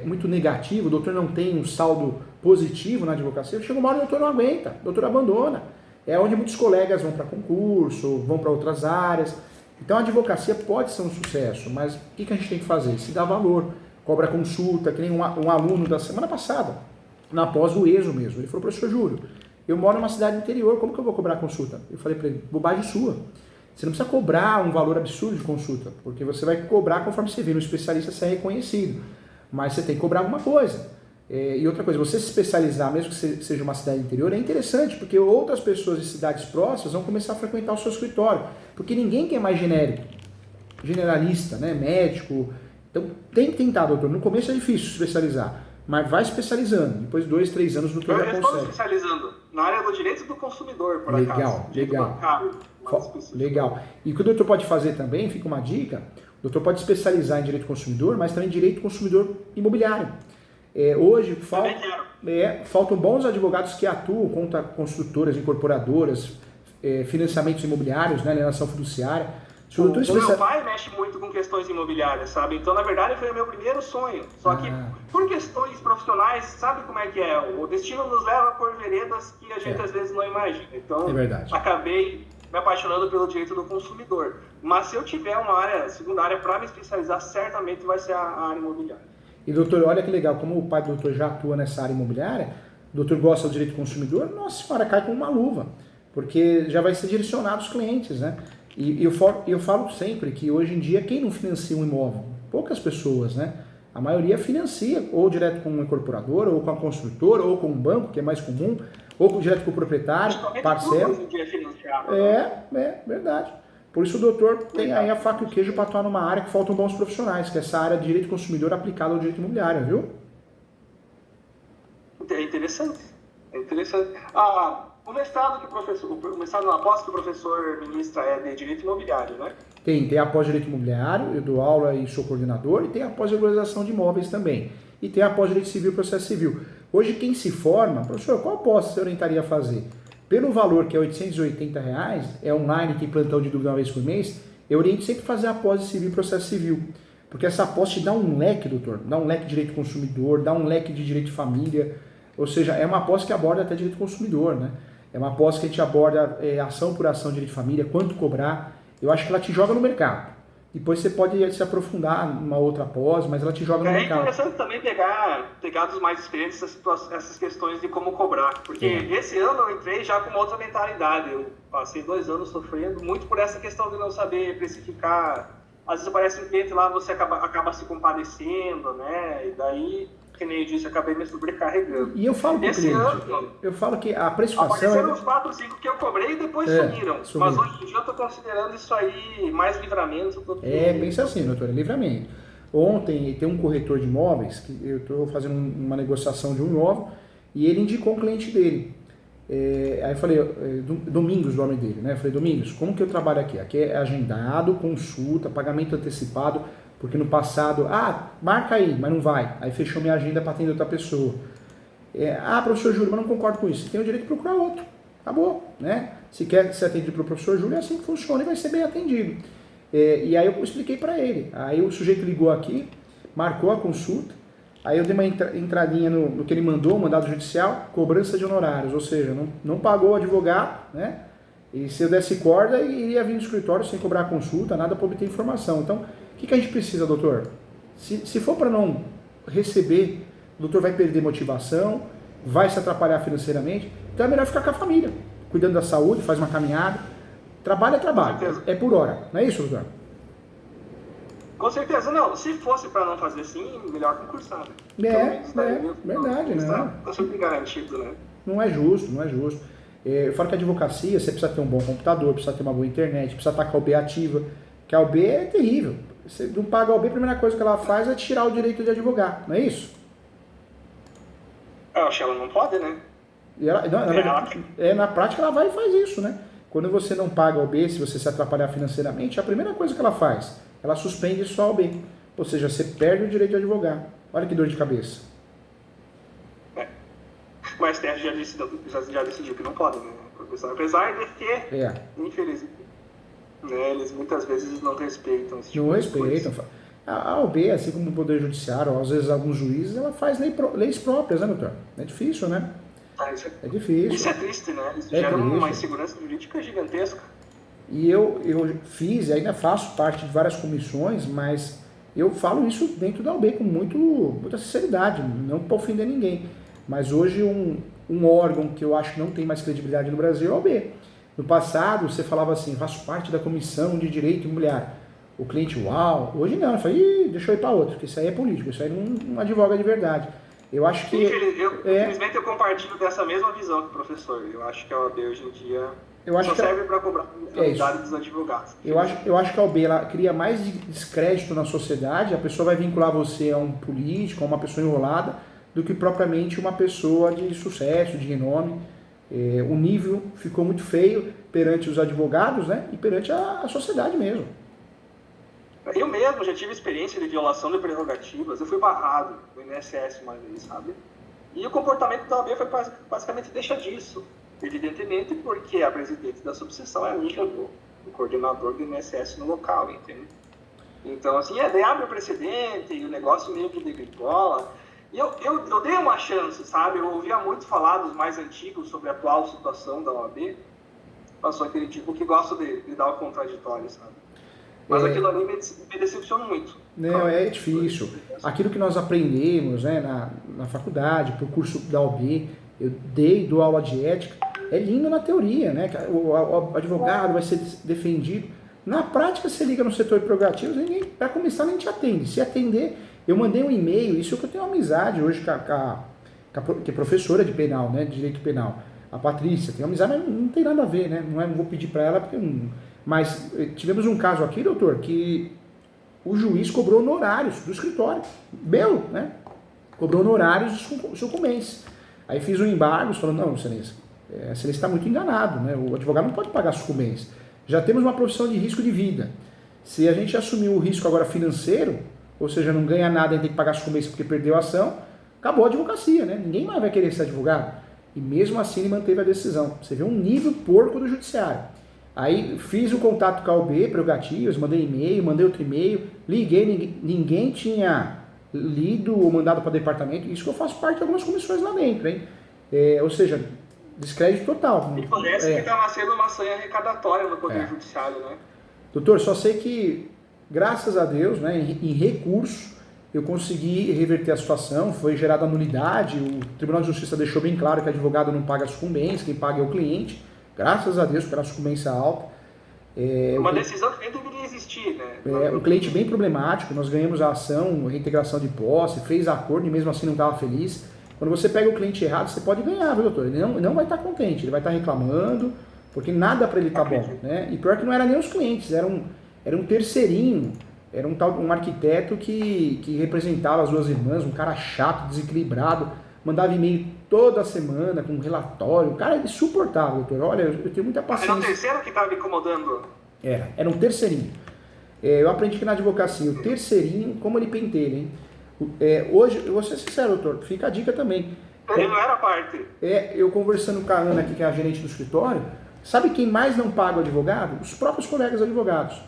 Speaker 2: muito negativa, o doutor não tem um saldo positivo na advocacia, chega uma hora o doutor não aguenta, o doutor abandona. É onde muitos colegas vão para concurso, vão para outras áreas. Então a advocacia pode ser um sucesso, mas o que a gente tem que fazer? Se dá valor, cobra consulta, que nem um aluno da semana passada, na pós do ESO mesmo, ele falou, professor Júlio, eu moro numa cidade interior, como que eu vou cobrar consulta? Eu falei para ele, bobagem sua. Você não precisa cobrar um valor absurdo de consulta, porque você vai cobrar conforme você vê no especialista se é reconhecido, mas você tem que cobrar alguma coisa. E outra coisa, você se especializar, mesmo que seja uma cidade interior, é interessante, porque outras pessoas de cidades próximas vão começar a frequentar o seu escritório, porque ninguém quer mais genérico, generalista, né, médico. Então tem que tentar, doutor. No começo é difícil se especializar, mas vai especializando. Depois de 2, 3 anos, o doutor já consegue. Eu estou
Speaker 1: especializando na área do direito do consumidor, por acaso.
Speaker 2: Legal. E o que o doutor pode fazer também, fica uma dica, o doutor pode especializar em direito do consumidor, mas também em direito do consumidor imobiliário. Hoje faltam bons advogados que atuam contra construtoras, incorporadoras, financiamentos imobiliários, né, alienação fiduciária.
Speaker 1: Meu pai mexe muito com questões imobiliárias, sabe? Então, na verdade, foi o meu primeiro sonho. Só que, por questões profissionais, sabe como é que é? O destino nos leva por veredas que a gente às vezes não imagina. Então, acabei me apaixonando pelo direito do consumidor. Mas se eu tiver uma área secundária para me especializar, certamente vai ser a área imobiliária.
Speaker 2: E doutor, olha que legal, como o pai do doutor já atua nessa área imobiliária, o doutor gosta do direito do consumidor, nossa senhora, cai com uma luva, porque já vai ser direcionado aos clientes, né? E eu falo sempre que hoje em dia quem não financia um imóvel? Poucas pessoas, né? A maioria financia, ou direto com uma incorporadora, ou com a construtora, ou com um banco, que é mais comum, ou direto com o proprietário, parcela.
Speaker 1: Hoje em dia é financiado.
Speaker 2: Verdade. Por isso o doutor tem aí a faca e o queijo para atuar numa área que faltam bons profissionais, que é essa área de direito consumidor aplicada ao direito imobiliário, viu?
Speaker 1: É interessante. O mestrado na pós que o professor ministra é de direito imobiliário, né?
Speaker 2: Tem a pós-direito imobiliário, eu dou aula e sou coordenador, e tem a pós-regularização de imóveis também. E tem a pós-direito civil e processo civil. Hoje quem se forma, professor, qual pós você orientaria a fazer? Pelo valor que é R$880, é online, tem plantão de dúvida uma vez por mês, eu oriento sempre a fazer a pós de civil e processo civil. Porque essa pós te dá um leque, doutor, dá um leque de direito consumidor, dá um leque de direito de família, ou seja, é uma pós que aborda até direito consumidor, né? É uma pós que a gente aborda ação por ação de direito de família, quanto cobrar. Eu acho que ela te joga no mercado. Depois você pode se aprofundar numa outra pós, mas ela te joga no mercado.
Speaker 1: É interessante também pegar dos mais experientes essas questões de como cobrar. Porque esse ano eu entrei já com uma outra mentalidade. Eu passei 2 anos sofrendo muito por essa questão de não saber precificar. Às vezes aparece um cliente lá, você acaba se compadecendo, né? E daí, que nem eu disse, acabei me sobrecarregando.
Speaker 2: E eu falo pro cliente, eu falo que a precificação...
Speaker 1: Apareceram uns 4, 5 que eu cobrei e depois sumiram. Mas hoje em dia eu estou considerando isso aí mais livramento do que...
Speaker 2: pensa assim, doutor, é livramento. Ontem tem um corretor de imóveis, que eu estou fazendo uma negociação de um imóvel, e ele indicou um cliente dele. Aí eu falei, Domingos, o nome dele, né? Eu falei, Domingos, como que eu trabalho aqui? Aqui é agendado, consulta, pagamento antecipado, porque no passado, marca aí, mas não vai. Aí fechou minha agenda para atender outra pessoa. Professor Júlio, mas não concordo com isso. Você tem o direito de procurar outro. Acabou, né? Se quer ser atendido pelo professor Júlio, é assim que funciona e vai ser bem atendido. E aí eu expliquei para ele. Aí o sujeito ligou aqui, marcou a consulta, aí eu dei uma entradinha no que ele mandou, mandado judicial, cobrança de honorários, ou seja, não pagou o advogado, né? E se eu desse corda, iria vir no escritório sem cobrar a consulta, nada para obter informação. Então, o que a gente precisa, doutor? Se for para não receber, o doutor vai perder motivação, vai se atrapalhar financeiramente, então é melhor ficar com a família. cuidando da saúde, faz uma caminhada. Trabalho é trabalho, é por hora. Não é isso, doutor?
Speaker 1: Com certeza, não. Se fosse para não fazer assim, melhor concursar, né?
Speaker 2: Verdade, né?
Speaker 1: Tá sempre garantido, né?
Speaker 2: Não é justo, não é justo. Fora que a advocacia, você precisa ter um bom computador, precisa ter uma boa internet, precisa estar com a OAB ativa, que a OAB é terrível. Você não paga a OAB, a primeira coisa que ela faz é tirar o direito de advogar, não é isso?
Speaker 1: Eu acho que ela não pode, né?
Speaker 2: E na prática ela vai e faz isso, né? Quando você não paga a OAB, se você se atrapalhar financeiramente, a primeira coisa que ela faz, ela suspende só a OAB. Ou seja, você perde o direito de advogar. Olha que dor de cabeça.
Speaker 1: Mas o STF já decidiu que não pode, né, professor? Apesar de que, infelizmente, né, eles muitas vezes não respeitam esse tipo
Speaker 2: Não
Speaker 1: de
Speaker 2: respeitam.
Speaker 1: coisa.
Speaker 2: A OAB, assim como o Poder Judiciário, ou às vezes alguns juízes, ela faz leis próprias, né, doutor? É difícil, né? É difícil.
Speaker 1: Isso é triste, né? Isso gera uma insegurança jurídica gigantesca.
Speaker 2: E eu fiz e ainda faço parte de várias comissões, mas eu falo isso dentro da OAB com muita sinceridade, não para ofender ninguém. Mas hoje um órgão que eu acho que não tem mais credibilidade no Brasil é a OAB. No passado, você falava assim, faço parte da Comissão de Direito Imobiliário. O cliente, uau. Hoje não, eu falei, deixa eu ir para outro, porque isso aí é político, isso aí não advoga de verdade. Eu acho que...
Speaker 1: Infelizmente eu compartilho dessa mesma visão do professor. Eu acho que a OAB hoje em dia só serve para cobrar a unidade dos advogados.
Speaker 2: Eu acho que a OAB ela cria mais descrédito na sociedade, a pessoa vai vincular você a um político, a uma pessoa enrolada, do que propriamente uma pessoa de sucesso, de renome. O nível ficou muito feio perante os advogados, né, e perante a sociedade mesmo.
Speaker 1: Eu mesmo já tive experiência de violação de prerrogativas, eu fui barrado no INSS uma vez, sabe? E o comportamento da OAB foi basicamente deixa disso. Evidentemente porque a presidente da subseção é amiga do coordenador do INSS no local, entende? Então, assim, daí abre o precedente e o negócio meio que degringola. E eu dei uma chance, sabe? Eu ouvia muito falar dos mais antigos sobre a atual situação da OAB. Passou aquele tipo que gosta de dar o contraditório, sabe? Mas aquilo ali me decepcionou muito.
Speaker 2: Não, é difícil. Aquilo que nós aprendemos, né, na faculdade, para o curso da OAB, eu dou aula de ética, é lindo na teoria, né? O advogado vai ser defendido. Na prática, você liga no setor de prerrogativas, ninguém, para começar, nem te atende. Se atender, eu mandei um e-mail, isso que eu tenho uma amizade hoje que é professora de penal, né, de direito penal, a Patrícia, tem uma amizade, mas não tem nada a ver, né? Não vou pedir para ela, porque mas tivemos um caso aqui, doutor, que o juiz cobrou honorários do escritório, né? Cobrou honorários dos sucumbentes. Aí fiz um embargo, falando, não, excelência está muito enganado, né? O advogado não pode pagar sucumbência. Já temos uma profissão de risco de vida. Se a gente assumir o risco agora financeiro, ou seja, não ganha nada e tem que pagar sucumbência porque perdeu a ação, acabou a advocacia, né? Ninguém mais vai querer ser advogado. E mesmo assim ele manteve a decisão. Você vê um nível porco do judiciário. Aí fiz o contato com a OAB, prerrogativas, mandei e-mail, mandei outro e-mail, liguei, ninguém tinha lido ou mandado para o departamento. Isso que eu faço parte de algumas comissões lá dentro, hein? Ou seja, descrédito total.
Speaker 1: E parece que está nascendo uma sanha arrecadatória no Poder Judiciário, né?
Speaker 2: Doutor, só sei que, graças a Deus, né, em recurso, eu consegui reverter a situação, foi gerada nulidade, o Tribunal de Justiça deixou bem claro que o advogado não paga sucumbência, quem paga é o cliente, graças a Deus, pela sucumbência alta.
Speaker 1: Uma decisão que nem deveria existir, né?
Speaker 2: Um cliente bem problemático, nós ganhamos a ação, reintegração de posse, fez acordo e mesmo assim não estava feliz. Quando você pega o cliente errado, você pode ganhar, viu, doutor? Ele não vai estar contente, ele vai estar reclamando, porque nada para ele está bom, né? E pior que não era nem os clientes, era um terceirinho, era um arquiteto que representava as duas irmãs, um cara chato, desequilibrado, mandava e-mail toda semana com um relatório, o cara é insuportável, doutor. Olha, eu tenho muita paciência.
Speaker 1: Era o terceiro que estava me incomodando?
Speaker 2: Era um terceirinho. Eu aprendi que na advocacia, o terceirinho, como ele pentelha, hein? Hoje, eu vou ser sincero, doutor, fica a dica também.
Speaker 1: Ele não era parte.
Speaker 2: Eu conversando com a Ana aqui, que é a gerente do escritório, sabe quem mais não paga o advogado? Os próprios colegas advogados.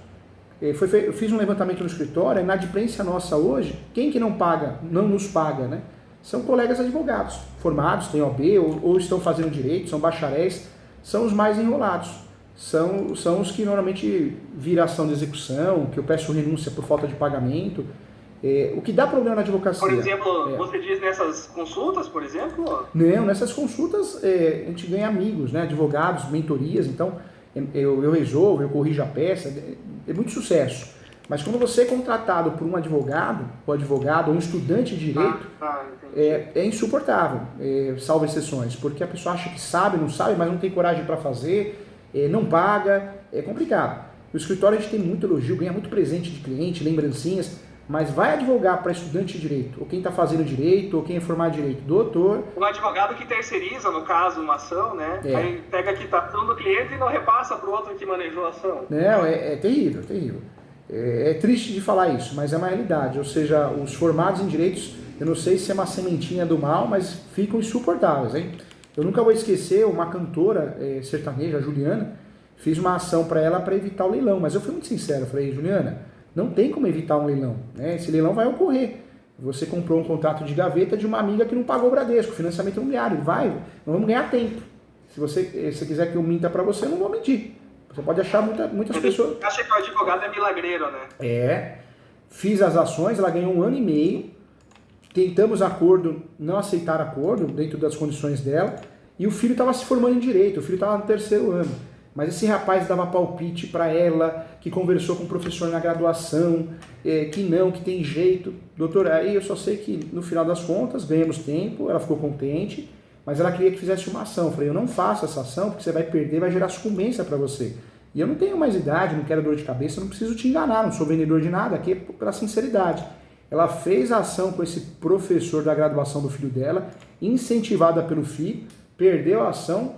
Speaker 2: Eu fiz um levantamento no escritório, a inadimplência nossa hoje, quem que não paga, não nos paga, né? São colegas advogados, formados, têm OAB ou estão fazendo direito, são bacharéis, são os mais enrolados. São os que normalmente viram ação de execução, que eu peço renúncia por falta de pagamento. O que dá problema na advocacia...
Speaker 1: Por exemplo, você diz nessas consultas, por exemplo?
Speaker 2: Não, nessas consultas a gente ganha amigos, né? Advogados, mentorias, então eu resolvo, eu corrijo a peça, é muito sucesso. Mas quando você é contratado por um advogado, ou um estudante de direito, é insuportável, salvo exceções, porque a pessoa acha que sabe, não sabe, mas não tem coragem para fazer, não paga, é complicado. No escritório a gente tem muito elogio, ganha muito presente de cliente, lembrancinhas, mas vai advogar para estudante de direito, ou quem está fazendo direito, ou quem é formado em direito, doutor...
Speaker 1: Um advogado que terceiriza, no caso, uma ação, né? Aí pega a quitação do cliente e não repassa para o outro que manejou a ação.
Speaker 2: Não, é terrível, terrível. É triste de falar isso, mas é uma realidade. Ou seja, os formados em direitos, eu não sei se é uma sementinha do mal, mas ficam insuportáveis, hein? Eu nunca vou esquecer uma cantora sertaneja, a Juliana, fiz uma ação para ela para evitar o leilão, mas eu fui muito sincero, eu falei, Juliana, não tem como evitar um leilão, né? Esse leilão vai ocorrer. Você comprou um contrato de gaveta de uma amiga que não pagou o Bradesco, financiamento imobiliário, não vamos ganhar tempo. Se você quiser que eu minta para você, eu não vou mentir. Você pode achar muitas pessoas...
Speaker 1: Acha que o advogado é milagreiro, né?
Speaker 2: Fiz as ações, ela ganhou 1 ano e meio, tentamos acordo, não aceitaram acordo dentro das condições dela, e o filho estava se formando em direito, o filho estava no 3º ano. Mas esse rapaz dava palpite para ela, que conversou com o professor na graduação, que tem jeito. Doutor, aí eu só sei que no final das contas ganhamos tempo, ela ficou contente, mas ela queria que fizesse uma ação. Eu falei, eu não faço essa ação porque você vai perder, vai gerar sucumbência para você. E eu não tenho mais idade, não quero dor de cabeça, não preciso te enganar, não sou vendedor de nada, aqui é pela sinceridade. Ela fez a ação com esse professor da graduação do filho dela, incentivada pelo filho, perdeu a ação,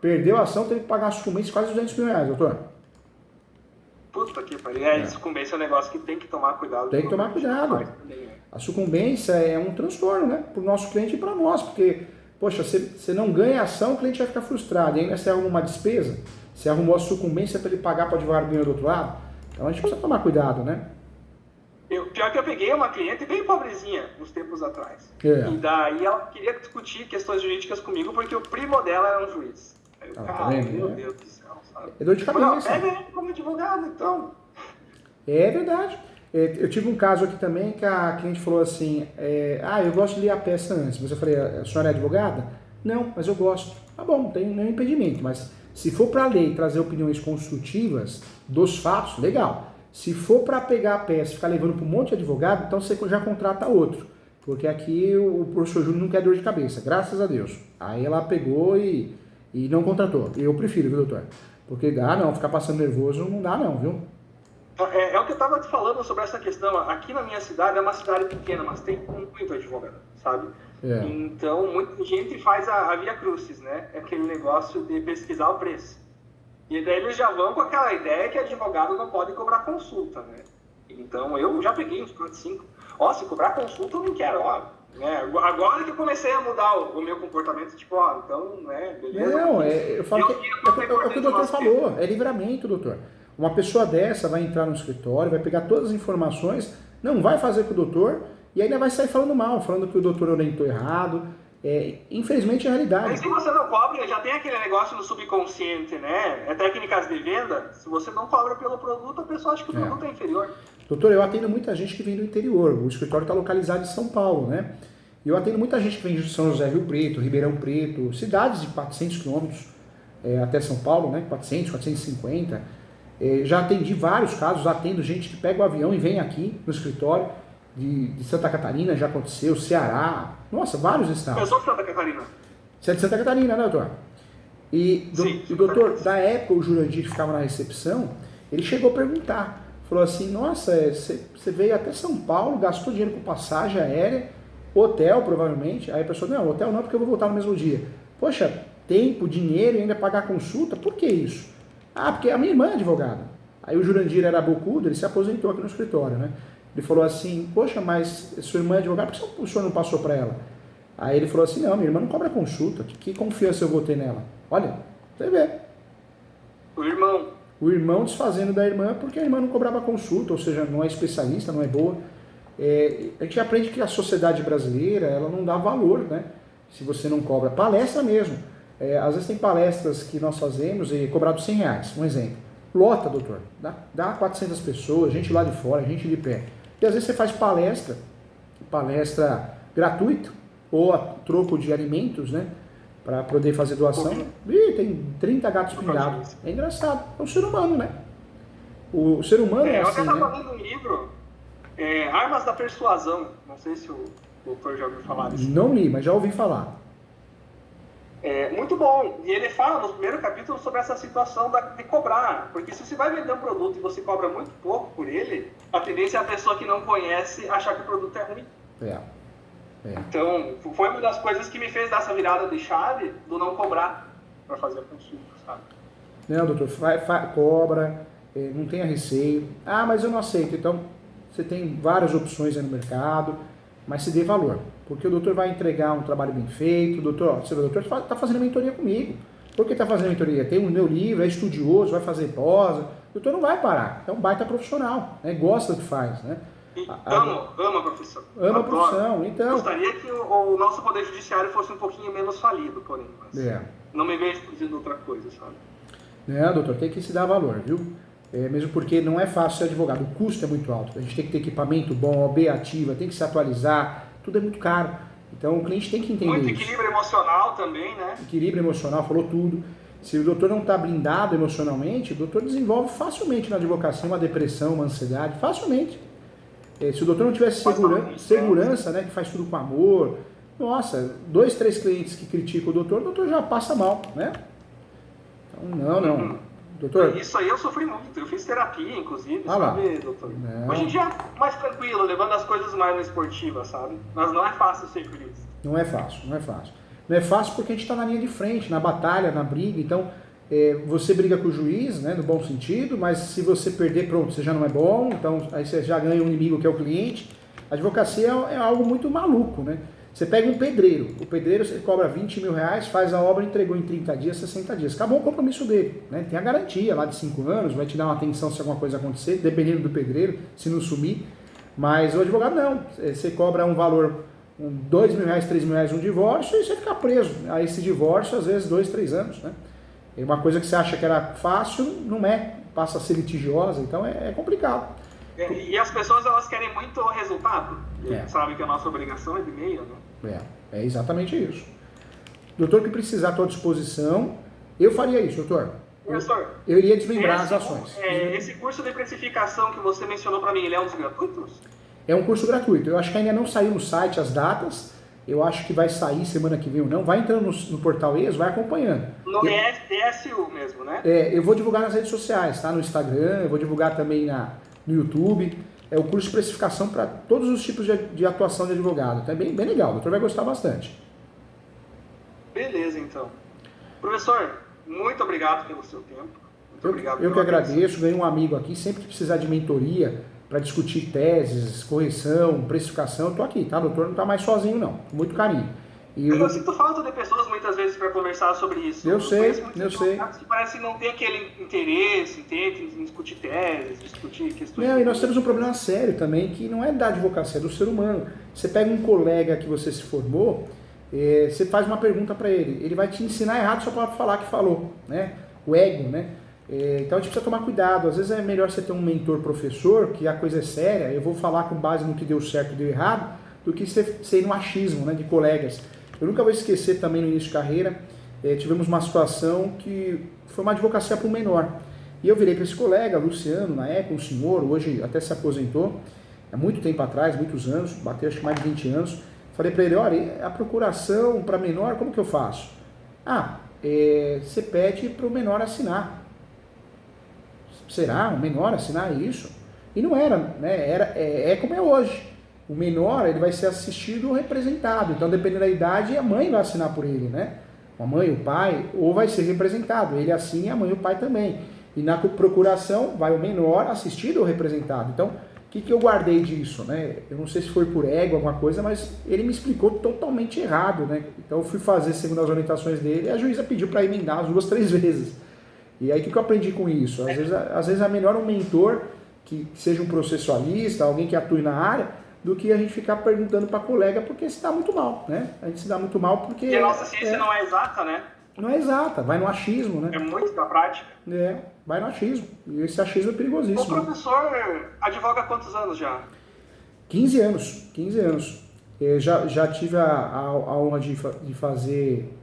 Speaker 2: perdeu a ação, teve que pagar a sucumbência quase R$200 mil, doutor.
Speaker 1: Puta que pariu. Sucumbência é um negócio que tem que tomar cuidado.
Speaker 2: Tem que tomar cuidado. A sucumbência é um transtorno, né? Para o nosso cliente e para nós, porque, poxa, você não ganha ação, o cliente vai ficar frustrado. E ainda você arruma uma despesa, você arrumou a sucumbência para ele pagar para o advogado ganhar do outro lado. Então a gente precisa tomar cuidado, né?
Speaker 1: Pior que eu peguei uma cliente bem pobrezinha uns tempos atrás. E daí ela queria discutir questões jurídicas comigo porque o primo dela era um juiz. Aí eu,
Speaker 2: tá vendo?
Speaker 1: Meu Deus do céu, sabe?
Speaker 2: É dor de cabeça.
Speaker 1: Pega ele como advogado, então.
Speaker 2: É verdade. Eu tive um caso aqui também que a cliente falou assim, eu gosto de ler a peça antes. Mas eu falei, a senhora é advogada? Não, mas eu gosto. Tá bom, não tem nenhum impedimento, mas se for para ler e trazer opiniões construtivas dos fatos, legal. Se for para pegar a peça e ficar levando para um monte de advogado, então você já contrata outro. Porque aqui o professor Júnior não quer dor de cabeça, graças a Deus. Aí ela pegou e não contratou. Eu prefiro, viu, doutor? Porque ficar passando nervoso não dá não, viu?
Speaker 1: É o que eu estava te falando sobre essa questão. Aqui na minha cidade é uma cidade pequena, mas tem muito advogado, sabe? Então, muita gente faz a via crucis, né? É aquele negócio de pesquisar o preço. E daí eles já vão com aquela ideia que advogado não pode cobrar consulta, né? Então, eu já peguei uns 4, 5. Se cobrar consulta eu não quero, agora que eu comecei a mudar o meu comportamento, tipo, então, beleza.
Speaker 2: Não, eu falo é o que o doutor falou, é livramento, doutor. Uma pessoa dessa vai entrar no escritório, vai pegar todas as informações, não vai fazer com o doutor e ainda vai sair falando mal, falando que o doutor orientou errado. Infelizmente é a realidade.
Speaker 1: Mas se você não cobra, já tem aquele negócio no subconsciente, né? Técnicas de venda, se você não cobra pelo produto, a pessoa acha que o produto é inferior.
Speaker 2: Doutor, eu atendo muita gente que vem do interior, o escritório está localizado em São Paulo, né? E eu atendo muita gente que vem de São José, Rio Preto, Ribeirão Preto, cidades de 400 quilômetros até São Paulo, né? 400, 450. Já atendi vários casos, atendo gente que pega o avião e vem aqui no escritório, de Santa Catarina, já aconteceu, Ceará, nossa, vários estados.
Speaker 1: Eu sou de Santa Catarina.
Speaker 2: Você é de Santa Catarina, né, doutor? E o doutor, da época, o Jurandir que ficava na recepção, ele chegou a perguntar, falou assim, nossa, você veio até São Paulo, gastou dinheiro com passagem aérea, hotel provavelmente, aí a pessoa, não, hotel não, porque eu vou voltar no mesmo dia. Poxa, tempo, dinheiro e ainda pagar consulta, por que isso? Porque a minha irmã é advogada. Aí o Jurandir era bocudo, ele se aposentou aqui no escritório, né? Ele falou assim, poxa, mas sua irmã é advogada, por que o senhor não passou para ela? Aí ele falou assim, não, minha irmã não cobra consulta, que confiança eu vou ter nela? Olha, você vê. O irmão desfazendo da irmã porque a irmã não cobrava consulta, ou seja, não é especialista, não é boa. A gente aprende que a sociedade brasileira, ela não dá valor, né? Se você não cobra. Palestra mesmo. Às vezes tem palestras que nós fazemos e cobrado R$100, um exemplo. Lota, doutor. Dá 400 pessoas, gente lá de fora, gente de pé. E às vezes você faz palestra gratuita, ou a troco de alimentos, né? Para poder fazer doação. Ih, tem 30 gatos pingados. É engraçado. É o ser humano, né? O ser humano é assim,
Speaker 1: eu
Speaker 2: né?
Speaker 1: estava lendo um livro, Armas da Persuasão. Não sei se o doutor já ouviu falar disso.
Speaker 2: Não li, mas já ouvi falar.
Speaker 1: É muito bom. E ele fala no primeiro capítulo sobre essa situação de cobrar. Porque se você vai vender um produto e você cobra muito pouco por ele, a tendência é a pessoa que não conhece achar que o produto é ruim. Então, foi uma das coisas que me fez dar essa virada de chave do não cobrar para fazer a consulta, sabe?
Speaker 2: Não, doutor, cobra, não tenha receio. Ah, mas eu não aceito. Então, você tem várias opções aí no mercado, mas se dê valor. Porque o doutor vai entregar um trabalho bem feito. O doutor está fazendo mentoria comigo. Por que está fazendo mentoria? Tem o meu livro, é estudioso, vai fazer pós. O doutor não vai parar. É um baita profissional, né? Gosta do que faz, né?
Speaker 1: Ama a profissão.
Speaker 2: Ama a profissão, então...
Speaker 1: Gostaria que o nosso poder judiciário fosse um pouquinho menos falido, porém. Mas não me vejo fazendo outra coisa, sabe?
Speaker 2: Não, doutor, tem que se dar valor, viu? Mesmo porque não é fácil ser advogado, o custo é muito alto. A gente tem que ter equipamento bom, OAB ativa, tem que se atualizar, tudo é muito caro. Então o cliente tem que entender
Speaker 1: muito
Speaker 2: isso.
Speaker 1: Equilíbrio emocional também, né?
Speaker 2: Equilíbrio emocional, falou tudo. Se o doutor não está blindado emocionalmente, o doutor desenvolve facilmente na advocacia uma depressão, uma ansiedade, facilmente. Se o doutor não tivesse segurança, né, que faz tudo com amor, nossa, 2, 3 clientes que criticam o doutor já passa mal, né? Então, não. Doutor...
Speaker 1: Isso aí eu sofri muito, eu fiz terapia, inclusive,
Speaker 2: sabe,
Speaker 1: doutor? Não. Hoje em dia é mais tranquilo, levando as coisas mais na esportiva, sabe? Mas não é fácil ser jurista.
Speaker 2: Não é fácil. Não é fácil porque a gente está na linha de frente, na batalha, na briga, então... você briga com o juiz, né, no bom sentido, mas se você perder, pronto, você já não é bom, então aí você já ganha um inimigo que é o cliente. A advocacia é algo muito maluco, né? Você pega um pedreiro, o pedreiro você cobra 20 mil reais, faz a obra, entregou em 30 dias, 60 dias. Acabou o compromisso dele, né? Tem a garantia lá de 5 anos, vai te dar uma atenção se alguma coisa acontecer, dependendo do pedreiro, se não sumir. Mas o advogado não, você cobra um valor, 2 mil reais, 3 mil reais um divórcio e você fica preso. A esse divórcio, às vezes, 2, 3 anos, né? É uma coisa que você acha que era fácil, não é, passa a ser litigiosa, então é complicado.
Speaker 1: E as pessoas, elas querem muito o resultado, sabem que a nossa obrigação é de meio, né?
Speaker 2: É exatamente isso. Doutor, que precisar à tua disposição, eu faria isso, doutor.
Speaker 1: Professor,
Speaker 2: eu iria desmembrar as ações.
Speaker 1: Esse curso de precificação que você mencionou para mim, ele é um dos gratuitos?
Speaker 2: É um curso gratuito, eu acho que ainda não saiu no site as datas. Eu acho que vai sair semana que vem ou não. Vai entrando no portal ESO, vai acompanhando.
Speaker 1: No ESU mesmo, né?
Speaker 2: Eu vou divulgar nas redes sociais, tá? No Instagram, eu vou divulgar também no YouTube. É o curso de precificação para todos os tipos de atuação de advogado. Então é bem legal, o doutor vai gostar bastante.
Speaker 1: Beleza, então. Professor, muito obrigado pelo seu tempo. Muito obrigado.
Speaker 2: Eu que agradeço, ganhei um amigo aqui, sempre que precisar de mentoria, para discutir teses, correção, precificação, eu estou aqui, tá? O doutor não está mais sozinho, não. Com muito carinho.
Speaker 1: Eu sinto falta de pessoas, muitas vezes, para conversar sobre isso.
Speaker 2: Eu sei.
Speaker 1: Que parece que não tem aquele interesse, em discutir teses, discutir questões...
Speaker 2: Não, e nós temos um problema sério também, que não é da advocacia, é do ser humano. Você pega um colega que você se formou, você faz uma pergunta para ele vai te ensinar errado só para falar que falou, né? O ego, né? Então a gente precisa tomar cuidado. Às vezes é melhor você ter um mentor professor, que a coisa é séria, eu vou falar com base no que deu certo e deu errado, do que ser no achismo, né, de colegas. Eu nunca vou esquecer também no início de carreira, tivemos uma situação que foi uma advocacia para um menor. E eu virei para esse colega, Luciano, na época, um senhor, hoje até se aposentou, há muito tempo atrás, muitos anos, bateu acho que mais de 20 anos. Falei para ele, olha, a procuração para menor, como que eu faço? Você pede para o menor assinar. Será? O menor assinar isso? E não era, né? É como é hoje. O menor, ele vai ser assistido ou representado. Então, dependendo da idade, a mãe vai assinar por ele, né? A mãe, o pai, ou vai ser representado. Ele assina e a mãe e o pai também. E na procuração, vai o menor assistido ou representado. Então, o que eu guardei disso, né? Eu não sei se foi por ego, alguma coisa, mas ele me explicou totalmente errado, né? Então, eu fui fazer segundo as orientações dele e a juíza pediu para emendar as 2, 3 vezes. E aí, o que eu aprendi com isso? Às vezes é melhor um mentor que seja um processualista, alguém que atue na área, do que a gente ficar perguntando para colega, porque se dá muito mal, né? A gente se dá muito mal porque...
Speaker 1: E a nossa ciência não é exata, né?
Speaker 2: Não é exata, vai no achismo, né?
Speaker 1: É muito da prática.
Speaker 2: Vai no achismo. E esse achismo é perigosíssimo.
Speaker 1: O professor advoga há quantos anos já?
Speaker 2: 15 anos, 15 anos. Já tive a honra de fazer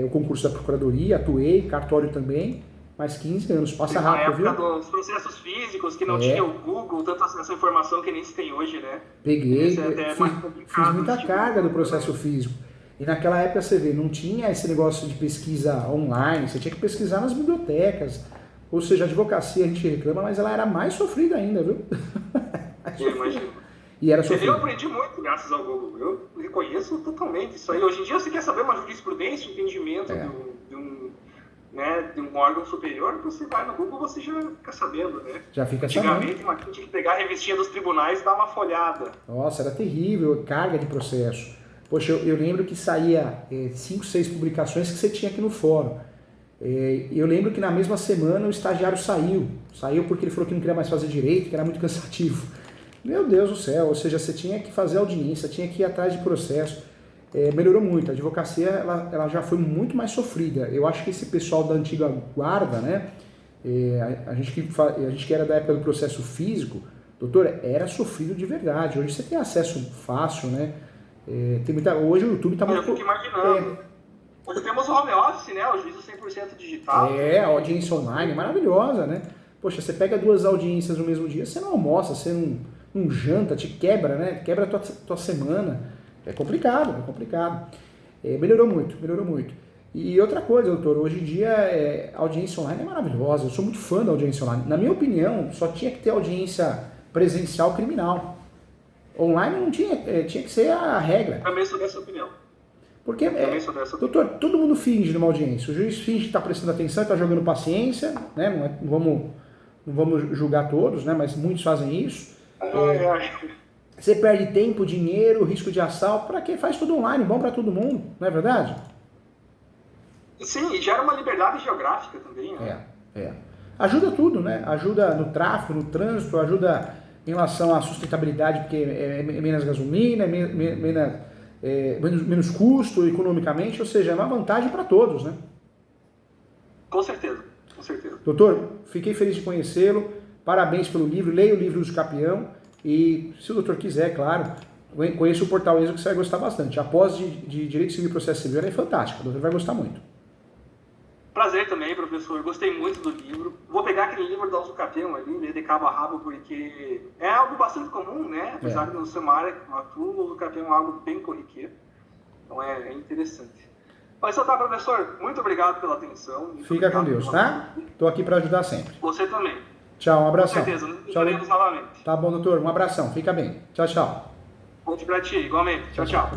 Speaker 2: o concurso da Procuradoria, atuei, cartório também, mas 15 anos, passa rápido, viu?
Speaker 1: Na época dos processos físicos, que não tinha o Google, tanta essa informação que nem se tem hoje, né?
Speaker 2: Peguei, fiz muita
Speaker 1: tipo,
Speaker 2: carga do processo físico. E naquela época, você vê, não tinha esse negócio de pesquisa online, você tinha que pesquisar nas bibliotecas. Ou seja, a advocacia a gente reclama, mas ela era mais sofrida ainda, viu?
Speaker 1: Eu imagino.
Speaker 2: E era sofrida.
Speaker 1: Eu aprendi muito graças ao Google, eu reconheço totalmente isso aí. Hoje em dia, você quer saber uma jurisprudência, um entendimento de um órgão superior, você vai no Google, você já fica sabendo, né?
Speaker 2: Já fica sabendo.
Speaker 1: Antigamente, tinha que pegar a revistinha dos tribunais e dar uma folhada.
Speaker 2: Nossa, era terrível, carga de processo. Poxa, eu lembro que saía 5, 6 publicações que você tinha aqui no fórum. Eu lembro que na mesma semana o estagiário saiu. Saiu porque ele falou que não queria mais fazer direito, que era muito cansativo. Meu Deus do céu, ou seja, você tinha que fazer audiência, tinha que ir atrás de processo. Melhorou muito, a advocacia ela já foi muito mais sofrida. Eu acho que esse pessoal da antiga guarda, né, a gente que era da época do processo físico, doutor, era sofrido de verdade. Hoje você tem acesso fácil, né? Hoje o YouTube está muito...
Speaker 1: Eu fico imaginando. Hoje temos o home office, né, o juízo 100% digital.
Speaker 2: A audiência online maravilhosa, né? Poxa, você pega 2 audiências no mesmo dia, você não almoça, você não janta, te quebra, né? Quebra a tua semana. É complicado, é complicado. Melhorou muito, melhorou muito. E outra coisa, doutor, hoje em dia a audiência online é maravilhosa. Eu sou muito fã da audiência online. Na minha opinião, só tinha que ter audiência presencial criminal. Online não tinha, tinha que ser a regra.
Speaker 1: Também sou dessa opinião.
Speaker 2: Porque, doutor, todo mundo finge numa audiência. O juiz finge que está prestando atenção, está jogando paciência, né? Não vamos julgar todos, né? Mas muitos fazem isso. Você perde tempo, dinheiro, risco de assalto. Para quê? Faz tudo online, bom para todo mundo, não é verdade?
Speaker 1: Sim, e gera uma liberdade geográfica também, né?
Speaker 2: Ajuda tudo, né? Ajuda no tráfego, no trânsito, ajuda em relação à sustentabilidade, porque é menos gasolina, menos custo economicamente, ou seja, é uma vantagem para todos, né?
Speaker 1: Com certeza, com certeza.
Speaker 2: Doutor, fiquei feliz de conhecê-lo, parabéns pelo livro, leia o livro do Capião e, se o doutor quiser, claro, conheça o portal ESO que você vai gostar bastante. A pós de Direito Civil e Processo Civil é fantástica, o doutor vai gostar muito.
Speaker 1: Prazer também, professor. Gostei muito do livro. Vou pegar aquele livro do Capião ali, ler de cabo a rabo, porque é algo bastante comum, né? Apesar de não ser uma área que eu atuo, o Capião é algo bem corriqueiro. Então é interessante. Mas então tá, professor. Muito obrigado pela atenção.
Speaker 2: Fica com Deus, tá? Estou aqui para ajudar sempre.
Speaker 1: Você também.
Speaker 2: Tchau, um abração.
Speaker 1: Com certeza. Nos veremos novamente.
Speaker 2: Tá bom, doutor. Um abração. Fica bem. Tchau, tchau.
Speaker 1: Ponte pra ti, igualmente. Tchau, tchau.